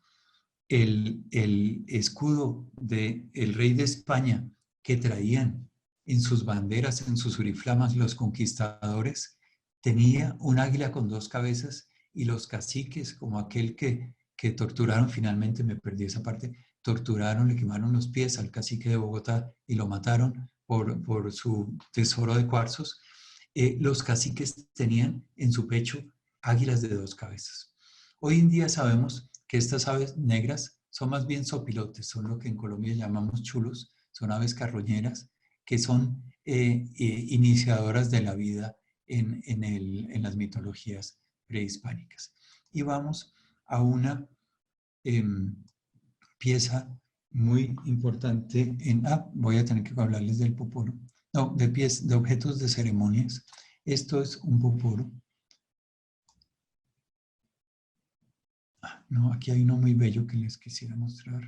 el escudo del rey de España que traían en sus banderas, en sus oriflamas los conquistadores, tenía un águila con dos cabezas y los caciques, como aquel que torturaron, finalmente me perdí esa parte, torturaron, le quemaron los pies al cacique de Bogotá y lo mataron por su tesoro de cuarzos. Los caciques tenían en su pecho águilas de dos cabezas. Hoy en día sabemos que estas aves negras son más bien zopilotes, son lo que en Colombia llamamos chulos, son aves carroñeras que son iniciadoras de la vida en las mitologías prehispánicas. Y vamos a una pieza muy importante voy a tener que hablarles del poporo. No, de objetos de ceremonias. Esto es un poporo. No, aquí hay uno muy bello que les quisiera mostrar.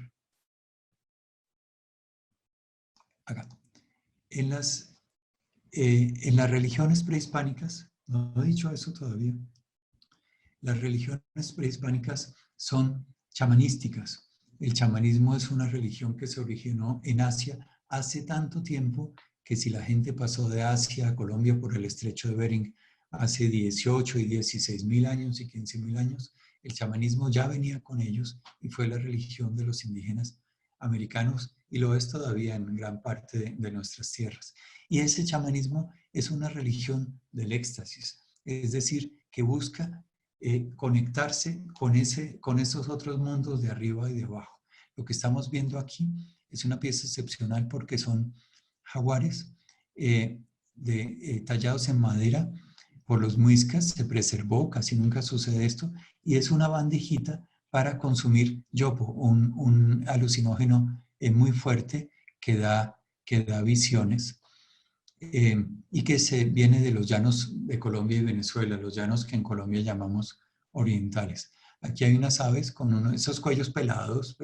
Acá. En las religiones prehispánicas, no he dicho eso todavía, las religiones prehispánicas son chamanísticas. El chamanismo es una religión que se originó en Asia hace tanto tiempo que si la gente pasó de Asia a Colombia por el estrecho de Bering hace 18 y 16 mil años y 15 mil años, el chamanismo ya venía con ellos y fue la religión de los indígenas americanos y lo es todavía en gran parte de nuestras tierras. Y ese chamanismo es una religión del éxtasis, es decir, que busca conectarse con esos otros mundos de arriba y de abajo. Lo que estamos viendo aquí es una pieza excepcional porque son jaguares tallados en madera por los muiscas, se preservó, casi nunca sucede esto, y es una bandejita para consumir yopo, un alucinógeno muy fuerte que da visiones y que viene de los llanos de Colombia y Venezuela, los llanos que en Colombia llamamos orientales. Aquí hay unas aves con uno de esos cuellos pelados,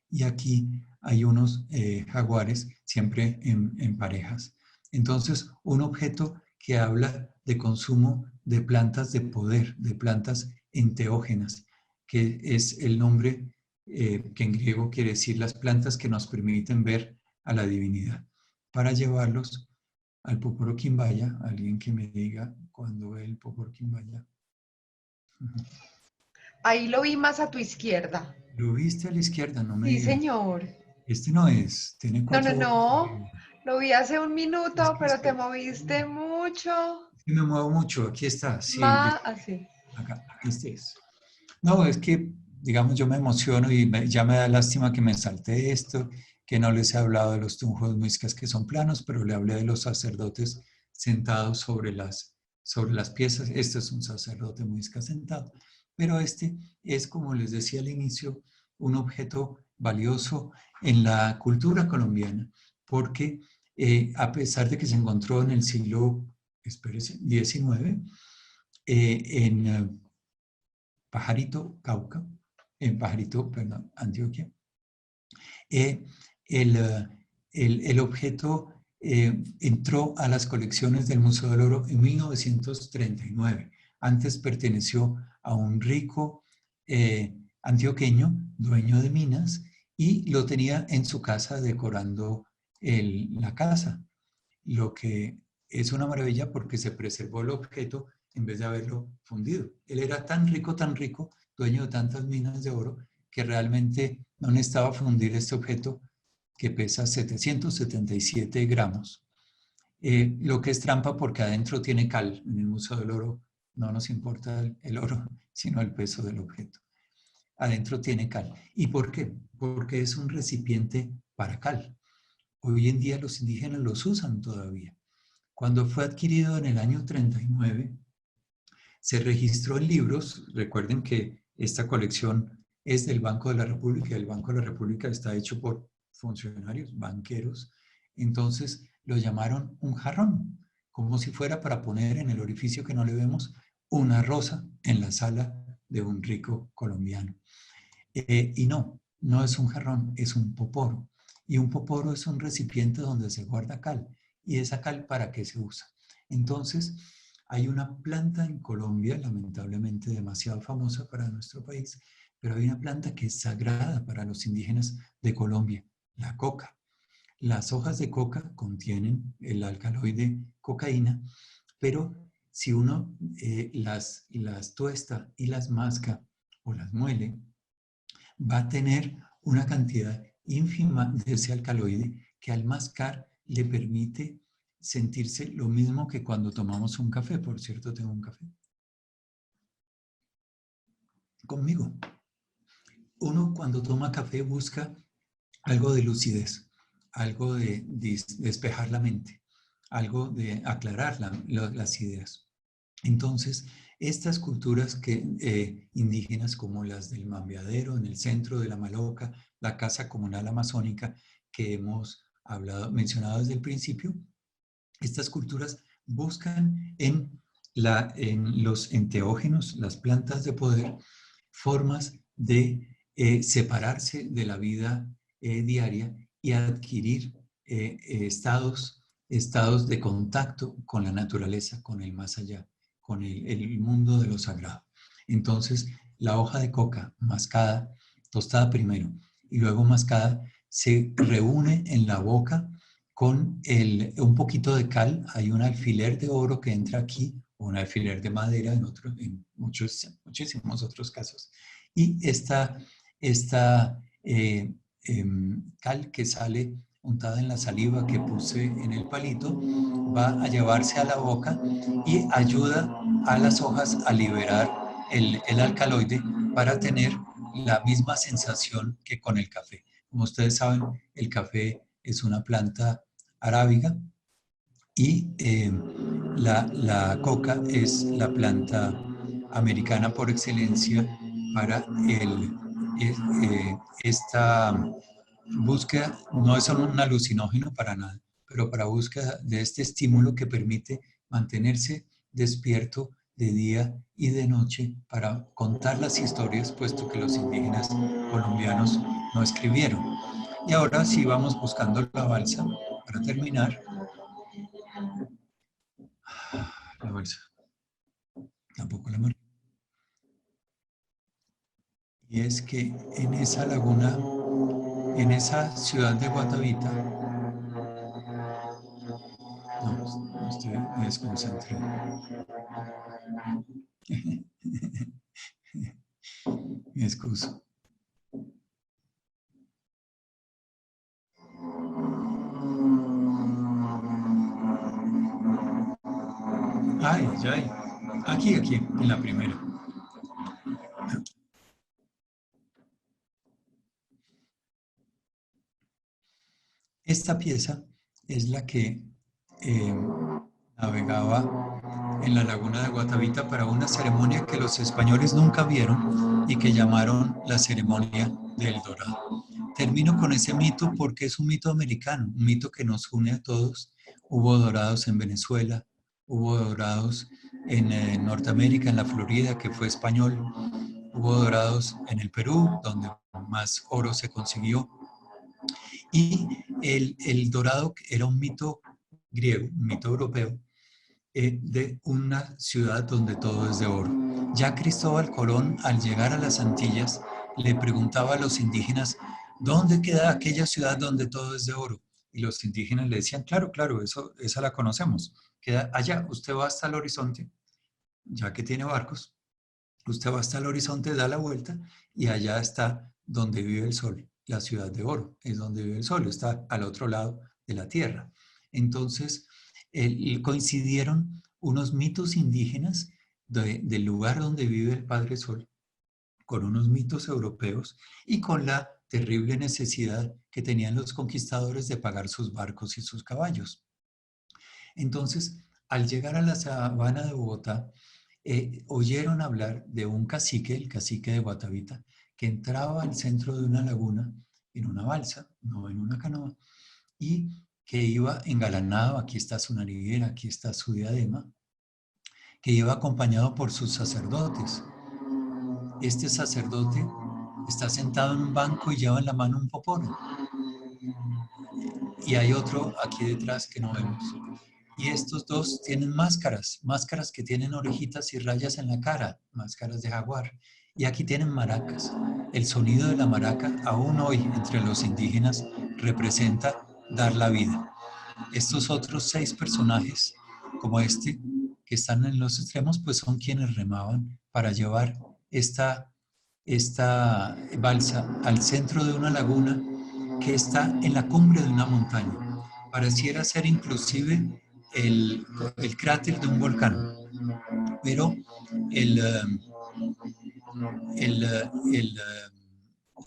y aquí hay unos jaguares siempre en parejas. Entonces, un objeto que habla de consumo de plantas de poder, de plantas enteógenas, que es el nombre que en griego quiere decir las plantas que nos permiten ver a la divinidad, para llevarlos al Poporo Quimbaya. Alguien que me diga cuándo ve el Poporo Quimbaya. Ahí lo vi más a tu izquierda. ¿Lo viste a la izquierda? No me Sí, digas. señor. Este no es, tiene 4 horas. No. Lo vi hace un minuto, pero te moviste mucho. Sí, me muevo mucho, aquí está. Sí, Más así. acá, este es. No, es que, digamos, yo me emociono y ya me da lástima que me salte esto que no les he hablado de los tunjos muiscas que son planos, pero le hablé de los sacerdotes sentados sobre las piezas. Este es un sacerdote muisca sentado, pero este es, como les decía al inicio, un objeto valioso en la cultura colombiana, porque a pesar de que se encontró en el siglo XIX, en Pajarito, Cauca, en Pajarito, perdón, Antioquia, el objeto entró a las colecciones del Museo del Oro en 1939. Antes perteneció a un rico antioqueño, dueño de minas, y lo tenía en su casa decorando la casa, lo que es una maravilla porque se preservó el objeto en vez de haberlo fundido. Él era tan rico, dueño de tantas minas de oro, que realmente no necesitaba fundir este objeto que pesa 777 gramos. Lo que es trampa porque adentro tiene cal. En el Museo del Oro no nos importa el oro, sino el peso del objeto. Adentro tiene cal. ¿Y por qué? Porque es un recipiente para cal. Hoy en día los indígenas los usan todavía. Cuando fue adquirido en el año 39, se registró en libros. Recuerden que esta colección es del Banco de la República. El Banco de la República está hecho por funcionarios, banqueros. Entonces lo llamaron un jarrón, como si fuera para poner en el orificio que no le vemos una rosa en la sala de un rico colombiano. Y no es un jarrón, es un poporo. Y un poporo es un recipiente donde se guarda cal. ¿Y esa cal para qué se usa? Entonces, hay una planta en Colombia, lamentablemente demasiado famosa para nuestro país, pero hay una planta que es sagrada para los indígenas de Colombia, la coca. Las hojas de coca contienen el alcaloide cocaína, pero si uno las tuesta y las masca o las muele, va a tener una cantidad ínfima de ese alcaloide que al mascar le permite sentirse lo mismo que cuando tomamos un café. Por cierto, tengo un café conmigo. Uno cuando toma café busca algo de lucidez, algo de despejar la mente, algo de aclarar las ideas. Entonces, estas culturas indígenas como las del Mambeadero, en el centro de la Maloca, la Casa Comunal Amazónica que hemos mencionado desde el principio, estas culturas buscan en los enteógenos, las plantas de poder, formas de separarse de la vida diaria y adquirir estados de contacto con la naturaleza, con el más allá, con el mundo de lo sagrado. Entonces, la hoja de coca mascada, tostada primero y luego mascada, se reúne en la boca con un poquito de cal. Hay un alfiler de oro que entra aquí, o un alfiler de madera en muchísimos otros casos. Y esta cal que sale untada en la saliva que puse en el palito, va a llevarse a la boca y ayuda a las hojas a liberar el alcaloide para tener la misma sensación que con el café. Como ustedes saben, el café es una planta arábiga y la coca es la planta americana por excelencia para esta búsqueda. No es un alucinógeno para nada, pero para búsqueda de este estímulo que permite mantenerse despierto de día y de noche para contar las historias, puesto que los indígenas colombianos no escribieron. Y ahora sí vamos buscando la balsa para terminar. La balsa. Tampoco la marqué. Y es que en esa laguna, en esa ciudad de Guatavita, no estoy, me desconcentré. Me excuso. Ay, aquí, en la primera. esta pieza es la que navegaba en la laguna de Guatavita para una ceremonia que los españoles nunca vieron y que llamaron la ceremonia del Dorado. Termino con ese mito porque es un mito americano, un mito que nos une a todos. Hubo dorados en Venezuela, hubo dorados en Norteamérica, en la Florida, que fue español, hubo dorados en el Perú, donde más oro se consiguió. Y el dorado era un mito griego, un mito europeo, de una ciudad donde todo es de oro. Ya Cristóbal Colón, al llegar a las Antillas, le preguntaba a los indígenas, ¿dónde queda aquella ciudad donde todo es de oro? Y los indígenas le decían, claro, claro, esa la conocemos. Queda allá, usted va hasta el horizonte, ya que tiene barcos, usted va hasta el horizonte, da la vuelta y allá está donde vive el sol, la ciudad de oro, es donde vive el sol, está al otro lado de la tierra. Entonces, coincidieron unos mitos indígenas del lugar donde vive el Padre Sol con unos mitos europeos y con la terrible necesidad que tenían los conquistadores de pagar sus barcos y sus caballos. Entonces, al llegar a la sabana de Bogotá, oyeron hablar de un cacique, el cacique de Guatavita, que entraba al centro de una laguna en una balsa, no en una canoa, y que iba engalanado, aquí está su nariguera, aquí está su diadema, que iba acompañado por sus sacerdotes. Este sacerdote está sentado en un banco y lleva en la mano un poporo. Y hay otro aquí detrás que no vemos. Y estos dos tienen máscaras, máscaras que tienen orejitas y rayas en la cara, máscaras de jaguar. Y aquí tienen maracas. El sonido de la maraca, aún hoy entre los indígenas, representa dar la vida. Estos otros 6 personajes, como este, que están en los extremos, pues son quienes remaban para llevar esta balsa al centro de una laguna que está en la cumbre de una montaña. Pareciera ser inclusive el cráter de un volcán, pero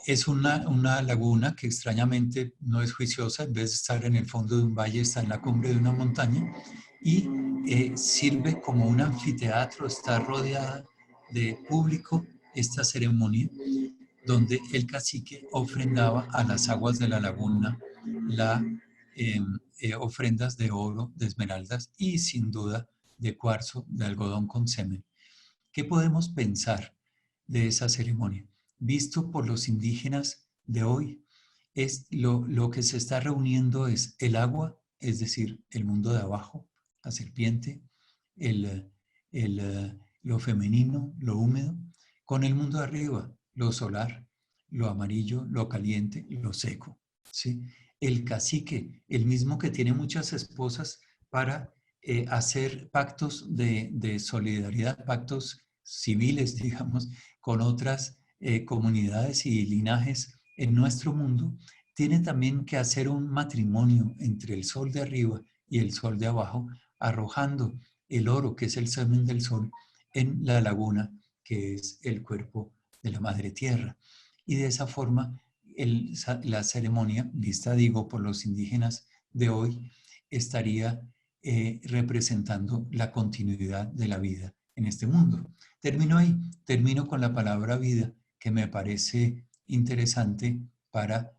es una laguna que extrañamente no es juiciosa, en vez de estar en el fondo de un valle, está en la cumbre de una montaña y sirve como un anfiteatro, está rodeada de público esta ceremonia donde el cacique ofrendaba a las aguas de la laguna ofrendas de oro, de esmeraldas y sin duda de cuarzo, de algodón con semen. ¿Qué podemos pensar de esa ceremonia? Visto por los indígenas de hoy, lo que se está reuniendo es el agua, es decir, el mundo de abajo, la serpiente, lo femenino, lo húmedo, con el mundo de arriba, lo solar, lo amarillo, lo caliente, lo seco. ¿Sí? El cacique, el mismo que tiene muchas esposas para hacer pactos de solidaridad, pactos civiles, digamos, con otras comunidades y linajes en nuestro mundo, tiene también que hacer un matrimonio entre el sol de arriba y el sol de abajo, arrojando el oro, que es el semen del sol, en la laguna, que es el cuerpo de la madre tierra. Y de esa forma, la ceremonia, vista, digo, por los indígenas de hoy, estaría representando la continuidad de la vida en este mundo. Termino ahí, termino con la palabra vida, que me parece interesante para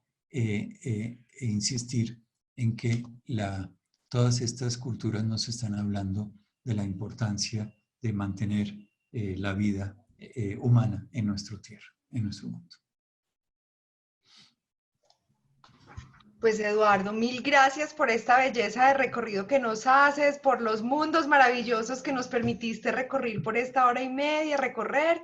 insistir en que todas estas culturas nos están hablando de la importancia de mantener la vida humana en nuestra tierra, en nuestro mundo. Pues Eduardo, mil gracias por esta belleza de recorrido que nos haces, por los mundos maravillosos que nos permitiste recorrer por esta hora y media, recorrer.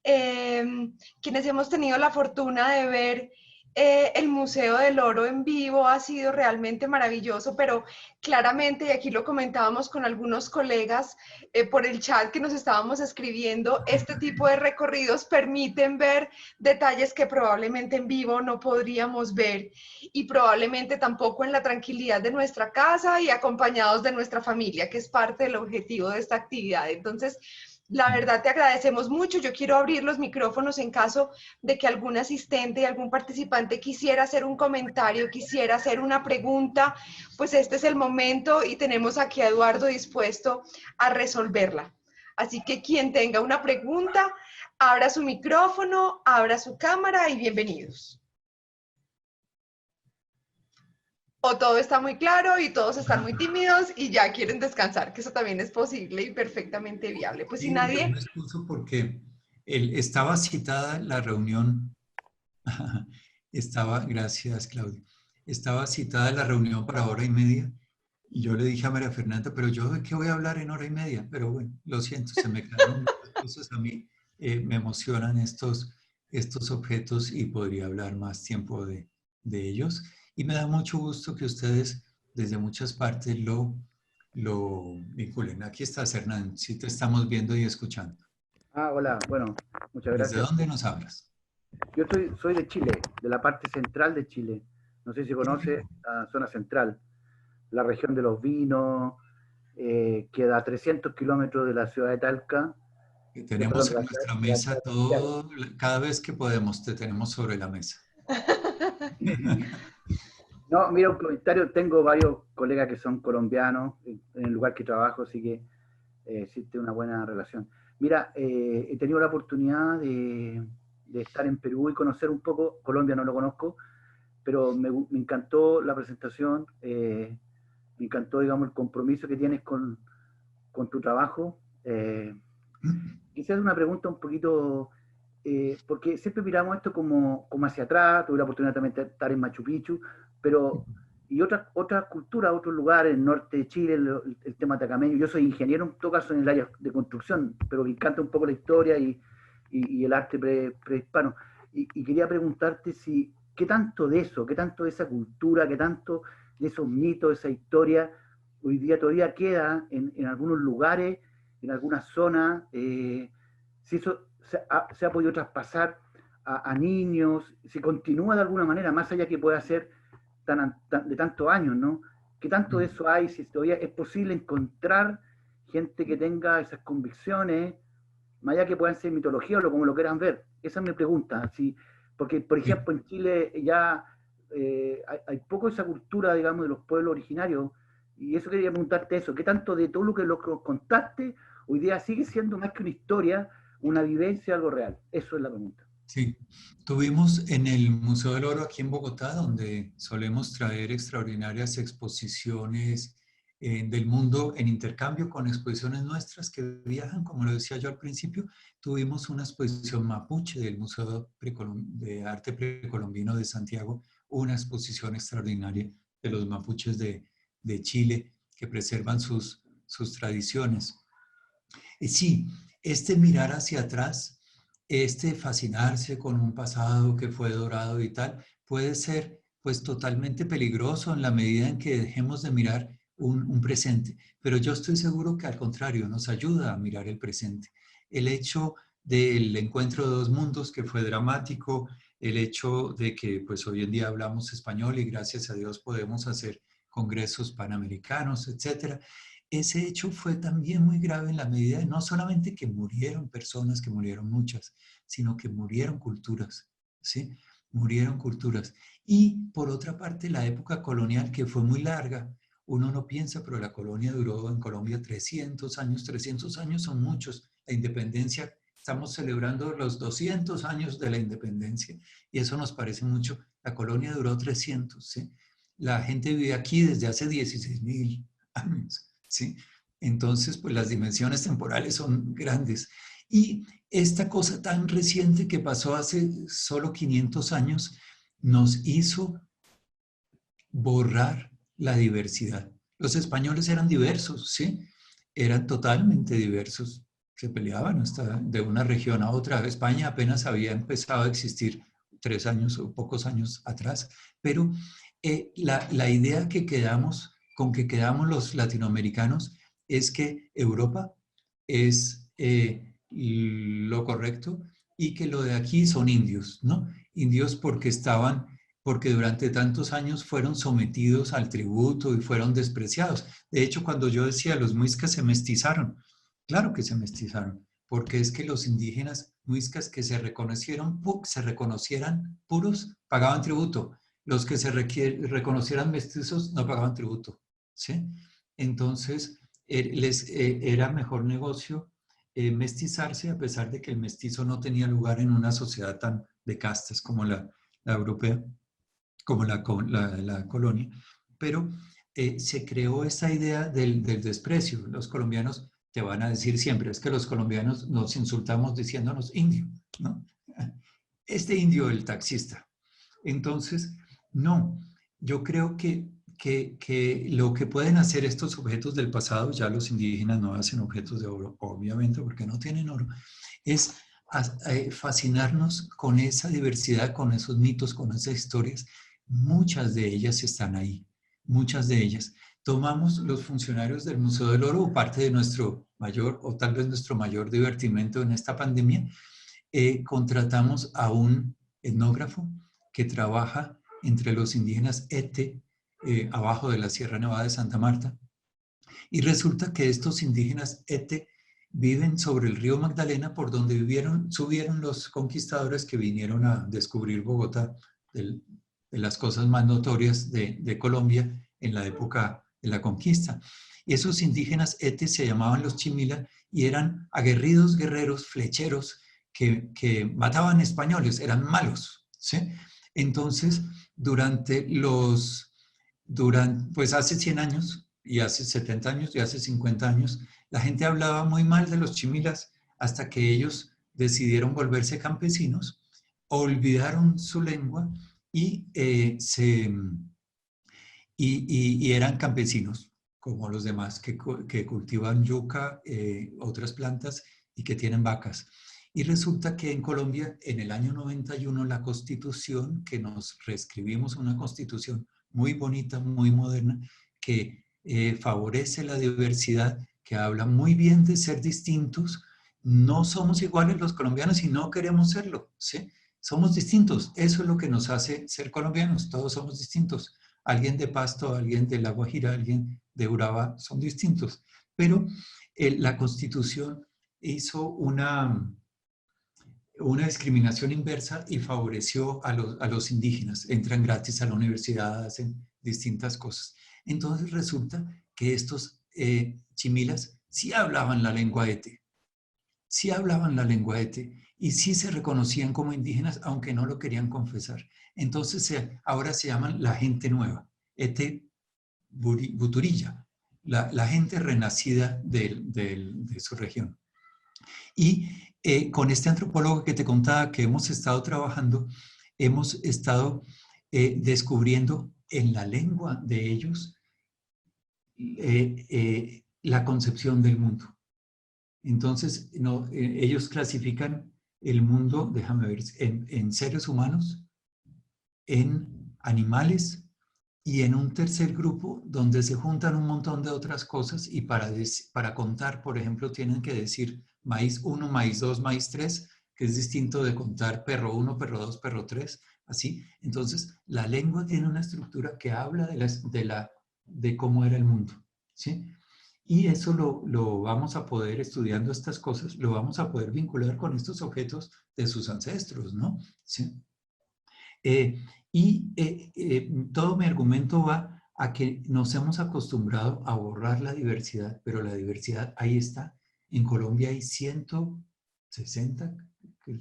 Quienes hemos tenido la fortuna de ver el Museo del Oro en vivo ha sido realmente maravilloso, pero claramente, y aquí lo comentábamos con algunos colegas por el chat que nos estábamos escribiendo, este tipo de recorridos permiten ver detalles que probablemente en vivo no podríamos ver y probablemente tampoco en la tranquilidad de nuestra casa y acompañados de nuestra familia, que es parte del objetivo de esta actividad. Entonces, La verdad te agradecemos mucho. Yo quiero abrir los micrófonos en caso de que algún asistente y algún participante quisiera hacer un comentario, quisiera hacer una pregunta, pues este es el momento y tenemos aquí a Eduardo dispuesto a resolverla. Así que quien tenga una pregunta, abra su micrófono, abra su cámara y bienvenidos. O todo está muy claro y todos están muy tímidos y ya quieren descansar, que eso también es posible y perfectamente viable. Pues si Sí, yo nadie... me excuso porque estaba citada la reunión, gracias Claudia, estaba citada la reunión para 1h30 y yo le dije a María Fernanda, pero yo de qué voy a hablar en 1h30, pero bueno, lo siento, se me quedaron muchas cosas a mí, me emocionan estos objetos y podría hablar más tiempo de ellos. Y me da mucho gusto que ustedes desde muchas partes lo vinculen. Aquí estás, Hernán, sí te estamos viendo y escuchando. Ah, hola, bueno, muchas ¿Desde gracias. dónde nos hablas? Yo soy de Chile, de la parte central de Chile. No sé si conoce la zona central, la región de los vinos, queda a 300 kilómetros de la ciudad de Talca. Tenemos en De nuestra la mesa ciudad de Santiago. todo, cada vez que podemos, te tenemos sobre la mesa. No, mira, un comentario, tengo varios colegas que son colombianos en el lugar que trabajo, así que existe una buena relación. Mira, he tenido la oportunidad de estar en Perú y conocer un poco, Colombia no lo conozco, pero me encantó la presentación, me encantó, digamos, el compromiso que tienes con tu trabajo. Quisiera hacer una pregunta un poquito, porque siempre miramos esto como hacia atrás, tuve la oportunidad también de estar en Machu Picchu, pero y otras culturas, otros lugares, el norte de Chile, el tema tacameño. Yo soy ingeniero, en todo caso, en el área de construcción, pero me encanta un poco la historia y el arte prehispano. Y quería preguntarte si, ¿qué tanto de eso, qué tanto de esa cultura, qué tanto de esos mitos, esa historia, hoy día todavía queda en algunos lugares, en algunas zonas? Si eso se ha podido traspasar a niños, si continúa de alguna manera, más allá que pueda ser de tantos años, ¿no? ¿Qué tanto de eso hay? Si todavía es posible encontrar gente que tenga esas convicciones, más allá que puedan ser mitología o como lo quieran ver. Esa es mi pregunta. ¿Sí? Porque, por ejemplo, en Chile ya hay poco esa cultura, digamos, de los pueblos originarios, y eso quería preguntarte eso. ¿Qué tanto de todo lo que contaste hoy día sigue siendo más que una historia, una vivencia, algo real? Eso es la pregunta. Sí, tuvimos en el Museo del Oro aquí en Bogotá, donde solemos traer extraordinarias exposiciones del mundo en intercambio con exposiciones nuestras que viajan, como lo decía yo al principio. Tuvimos una exposición mapuche del Museo de Arte Precolombino de Santiago, una exposición extraordinaria de los mapuches de Chile que preservan sus tradiciones. Sí, este mirar hacia atrás, este fascinarse con un pasado que fue dorado y tal, puede ser pues totalmente peligroso en la medida en que dejemos de mirar un presente. Pero yo estoy seguro que al contrario, nos ayuda a mirar el presente. El hecho del encuentro de dos mundos que fue dramático, el hecho de que pues hoy en día hablamos español y gracias a Dios podemos hacer congresos panamericanos, etcétera. Ese hecho fue también muy grave en la medida de no solamente que murieron personas, que murieron muchas, sino que murieron culturas, ¿sí? Murieron culturas. Y por otra parte, la época colonial, que fue muy larga, uno no piensa, pero la colonia duró en Colombia 300 años son muchos. La independencia, estamos celebrando los 200 años de la independencia y eso nos parece mucho. La colonia duró 300, ¿sí? La gente vive aquí desde hace 16.000 años. ¿Sí? Entonces, pues las dimensiones temporales son grandes. Y esta cosa tan reciente que pasó hace solo 500 años nos hizo borrar la diversidad. Los españoles eran diversos, ¿sí? Eran totalmente diversos. Se peleaban hasta de una región a otra. España apenas había empezado a existir 3 años o pocos años atrás. Pero la idea con que quedamos los latinoamericanos es que Europa es lo correcto y que lo de aquí son indios, ¿no? Indios porque durante tantos años fueron sometidos al tributo y fueron despreciados. De hecho, cuando yo decía los muiscas se mestizaron, claro que se mestizaron, porque es que los indígenas muiscas que se reconocieran puros pagaban tributo. Los que se reconocieran mestizos no pagaban tributo, ¿sí? Entonces, era mejor negocio mestizarse, a pesar de que el mestizo no tenía lugar en una sociedad tan de castas como la europea, como la colonia. Pero se creó esa idea del desprecio. Los colombianos te van a decir siempre, es que los colombianos nos insultamos diciéndonos indio, ¿no? Este indio, el taxista. Entonces, no, yo creo que lo que pueden hacer estos objetos del pasado, ya los indígenas no hacen objetos de oro, obviamente, porque no tienen oro, es fascinarnos con esa diversidad, con esos mitos, con esas historias. Muchas de ellas están ahí, muchas de ellas. Tomamos los funcionarios del Museo del Oro, parte de nuestro mayor, o tal vez nuestro mayor divertimento en esta pandemia, contratamos a un etnógrafo que trabaja entre los indígenas Ete, abajo de la Sierra Nevada de Santa Marta, y resulta que estos indígenas Ete viven sobre el río Magdalena, por donde subieron los conquistadores que vinieron a descubrir Bogotá, de las cosas más notorias de Colombia en la época de la conquista. Y esos indígenas Ete se llamaban los Chimila y eran aguerridos guerreros, flecheros, que mataban españoles, eran malos, ¿sí? Entonces, pues hace 100 años, y hace 70 años, y hace 50 años, la gente hablaba muy mal de los chimilas hasta que ellos decidieron volverse campesinos, olvidaron su lengua y eran campesinos, como los demás, que cultivan yuca, otras plantas y que tienen vacas. Y resulta que en Colombia, en el año 91, la Constitución, que nos reescribimos una Constitución muy bonita, muy moderna, que favorece la diversidad, que habla muy bien de ser distintos. No somos iguales los colombianos y no queremos serlo, ¿sí? Somos distintos, eso es lo que nos hace ser colombianos, todos somos distintos. Alguien de Pasto, alguien de La Guajira, alguien de Urabá, son distintos. Pero la Constitución hizo una discriminación inversa y favoreció a los indígenas. Entran gratis a la universidad, hacen distintas cosas. Entonces resulta que estos chimilas sí hablaban la lengua Ete, sí hablaban la lengua Ete y sí se reconocían como indígenas, aunque no lo querían confesar. Entonces ahora se llaman la gente nueva, Ete Buturilla, la gente renacida de su región. Y con este antropólogo que te contaba que hemos estado trabajando, hemos estado descubriendo en la lengua de ellos la concepción del mundo. Entonces, ellos clasifican el mundo, déjame ver, en seres humanos, en animales y en un tercer grupo donde se juntan un montón de otras cosas y para contar, por ejemplo, tienen que decir maíz 1, maíz 2, maíz 3, que es distinto de contar perro 1, perro 2, perro 3, así. Entonces, la lengua tiene una estructura que habla de cómo era el mundo, ¿sí? Y eso lo vamos a poder, estudiando estas cosas, lo vamos a poder vincular con estos objetos de sus ancestros, ¿no? ¿Sí? Todo mi argumento va a que nos hemos acostumbrado a borrar la diversidad, pero la diversidad ahí está. En Colombia hay 160,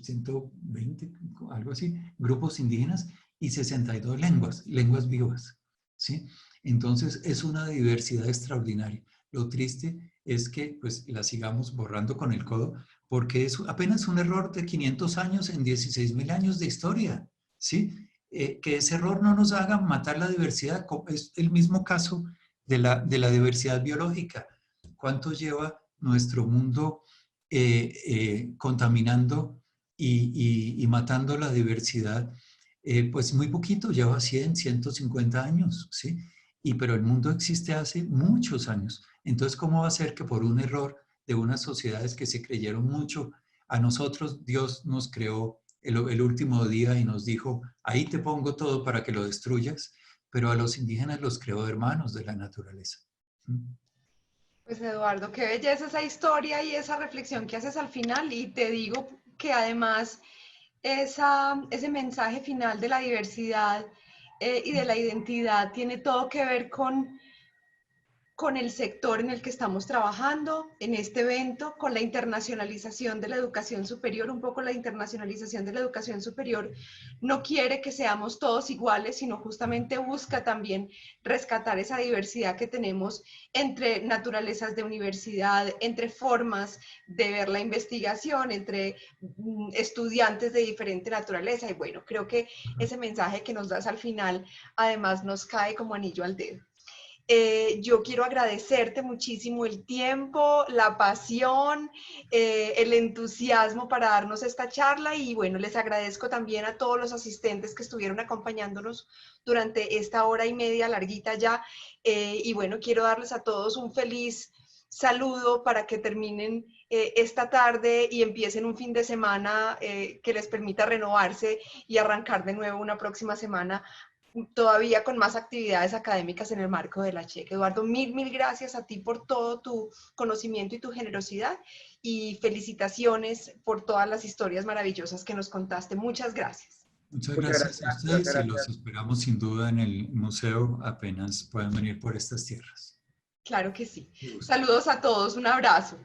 120, algo así, grupos indígenas y 62 lenguas vivas, ¿sí? Entonces es una diversidad extraordinaria. Lo triste es que pues la sigamos borrando con el codo porque es apenas un error de 500 años en 16.000 años de historia, ¿sí? Que ese error no nos haga matar la diversidad. Es el mismo caso de la diversidad biológica. ¿Cuánto lleva nuestro mundo contaminando y matando la diversidad? Pues muy poquito, lleva 100, 150 años, ¿sí? Pero el mundo existe hace muchos años. Entonces, ¿cómo va a ser que por un error de unas sociedades que se creyeron mucho, a nosotros Dios nos creó el último día y nos dijo, ahí te pongo todo para que lo destruyas, pero a los indígenas los creó hermanos de la naturaleza? Pues Eduardo, qué belleza esa historia y esa reflexión que haces al final, y te digo que además ese mensaje final de la diversidad y de la identidad tiene todo que ver con el sector en el que estamos trabajando en este evento, con la internacionalización de la educación superior. Un poco la internacionalización de la educación superior no quiere que seamos todos iguales, sino justamente busca también rescatar esa diversidad que tenemos entre naturalezas de universidad, entre formas de ver la investigación, entre estudiantes de diferente naturaleza. Y bueno, creo que ese mensaje que nos das al final además nos cae como anillo al dedo. Yo quiero agradecerte muchísimo el tiempo, la pasión, el entusiasmo para darnos esta charla, y bueno, les agradezco también a todos los asistentes que estuvieron acompañándonos durante esta hora y media larguita ya, y bueno, quiero darles a todos un feliz saludo para que terminen esta tarde y empiecen un fin de semana que les permita renovarse y arrancar de nuevo una próxima semana todavía con más actividades académicas en el marco de la CHEC. Eduardo, mil gracias a ti por todo tu conocimiento y tu generosidad, y felicitaciones por todas las historias maravillosas que nos contaste. Muchas gracias. Muchas gracias a ustedes y los esperamos sin duda en el museo apenas puedan venir por estas tierras. Claro que sí. Saludos a todos, un abrazo.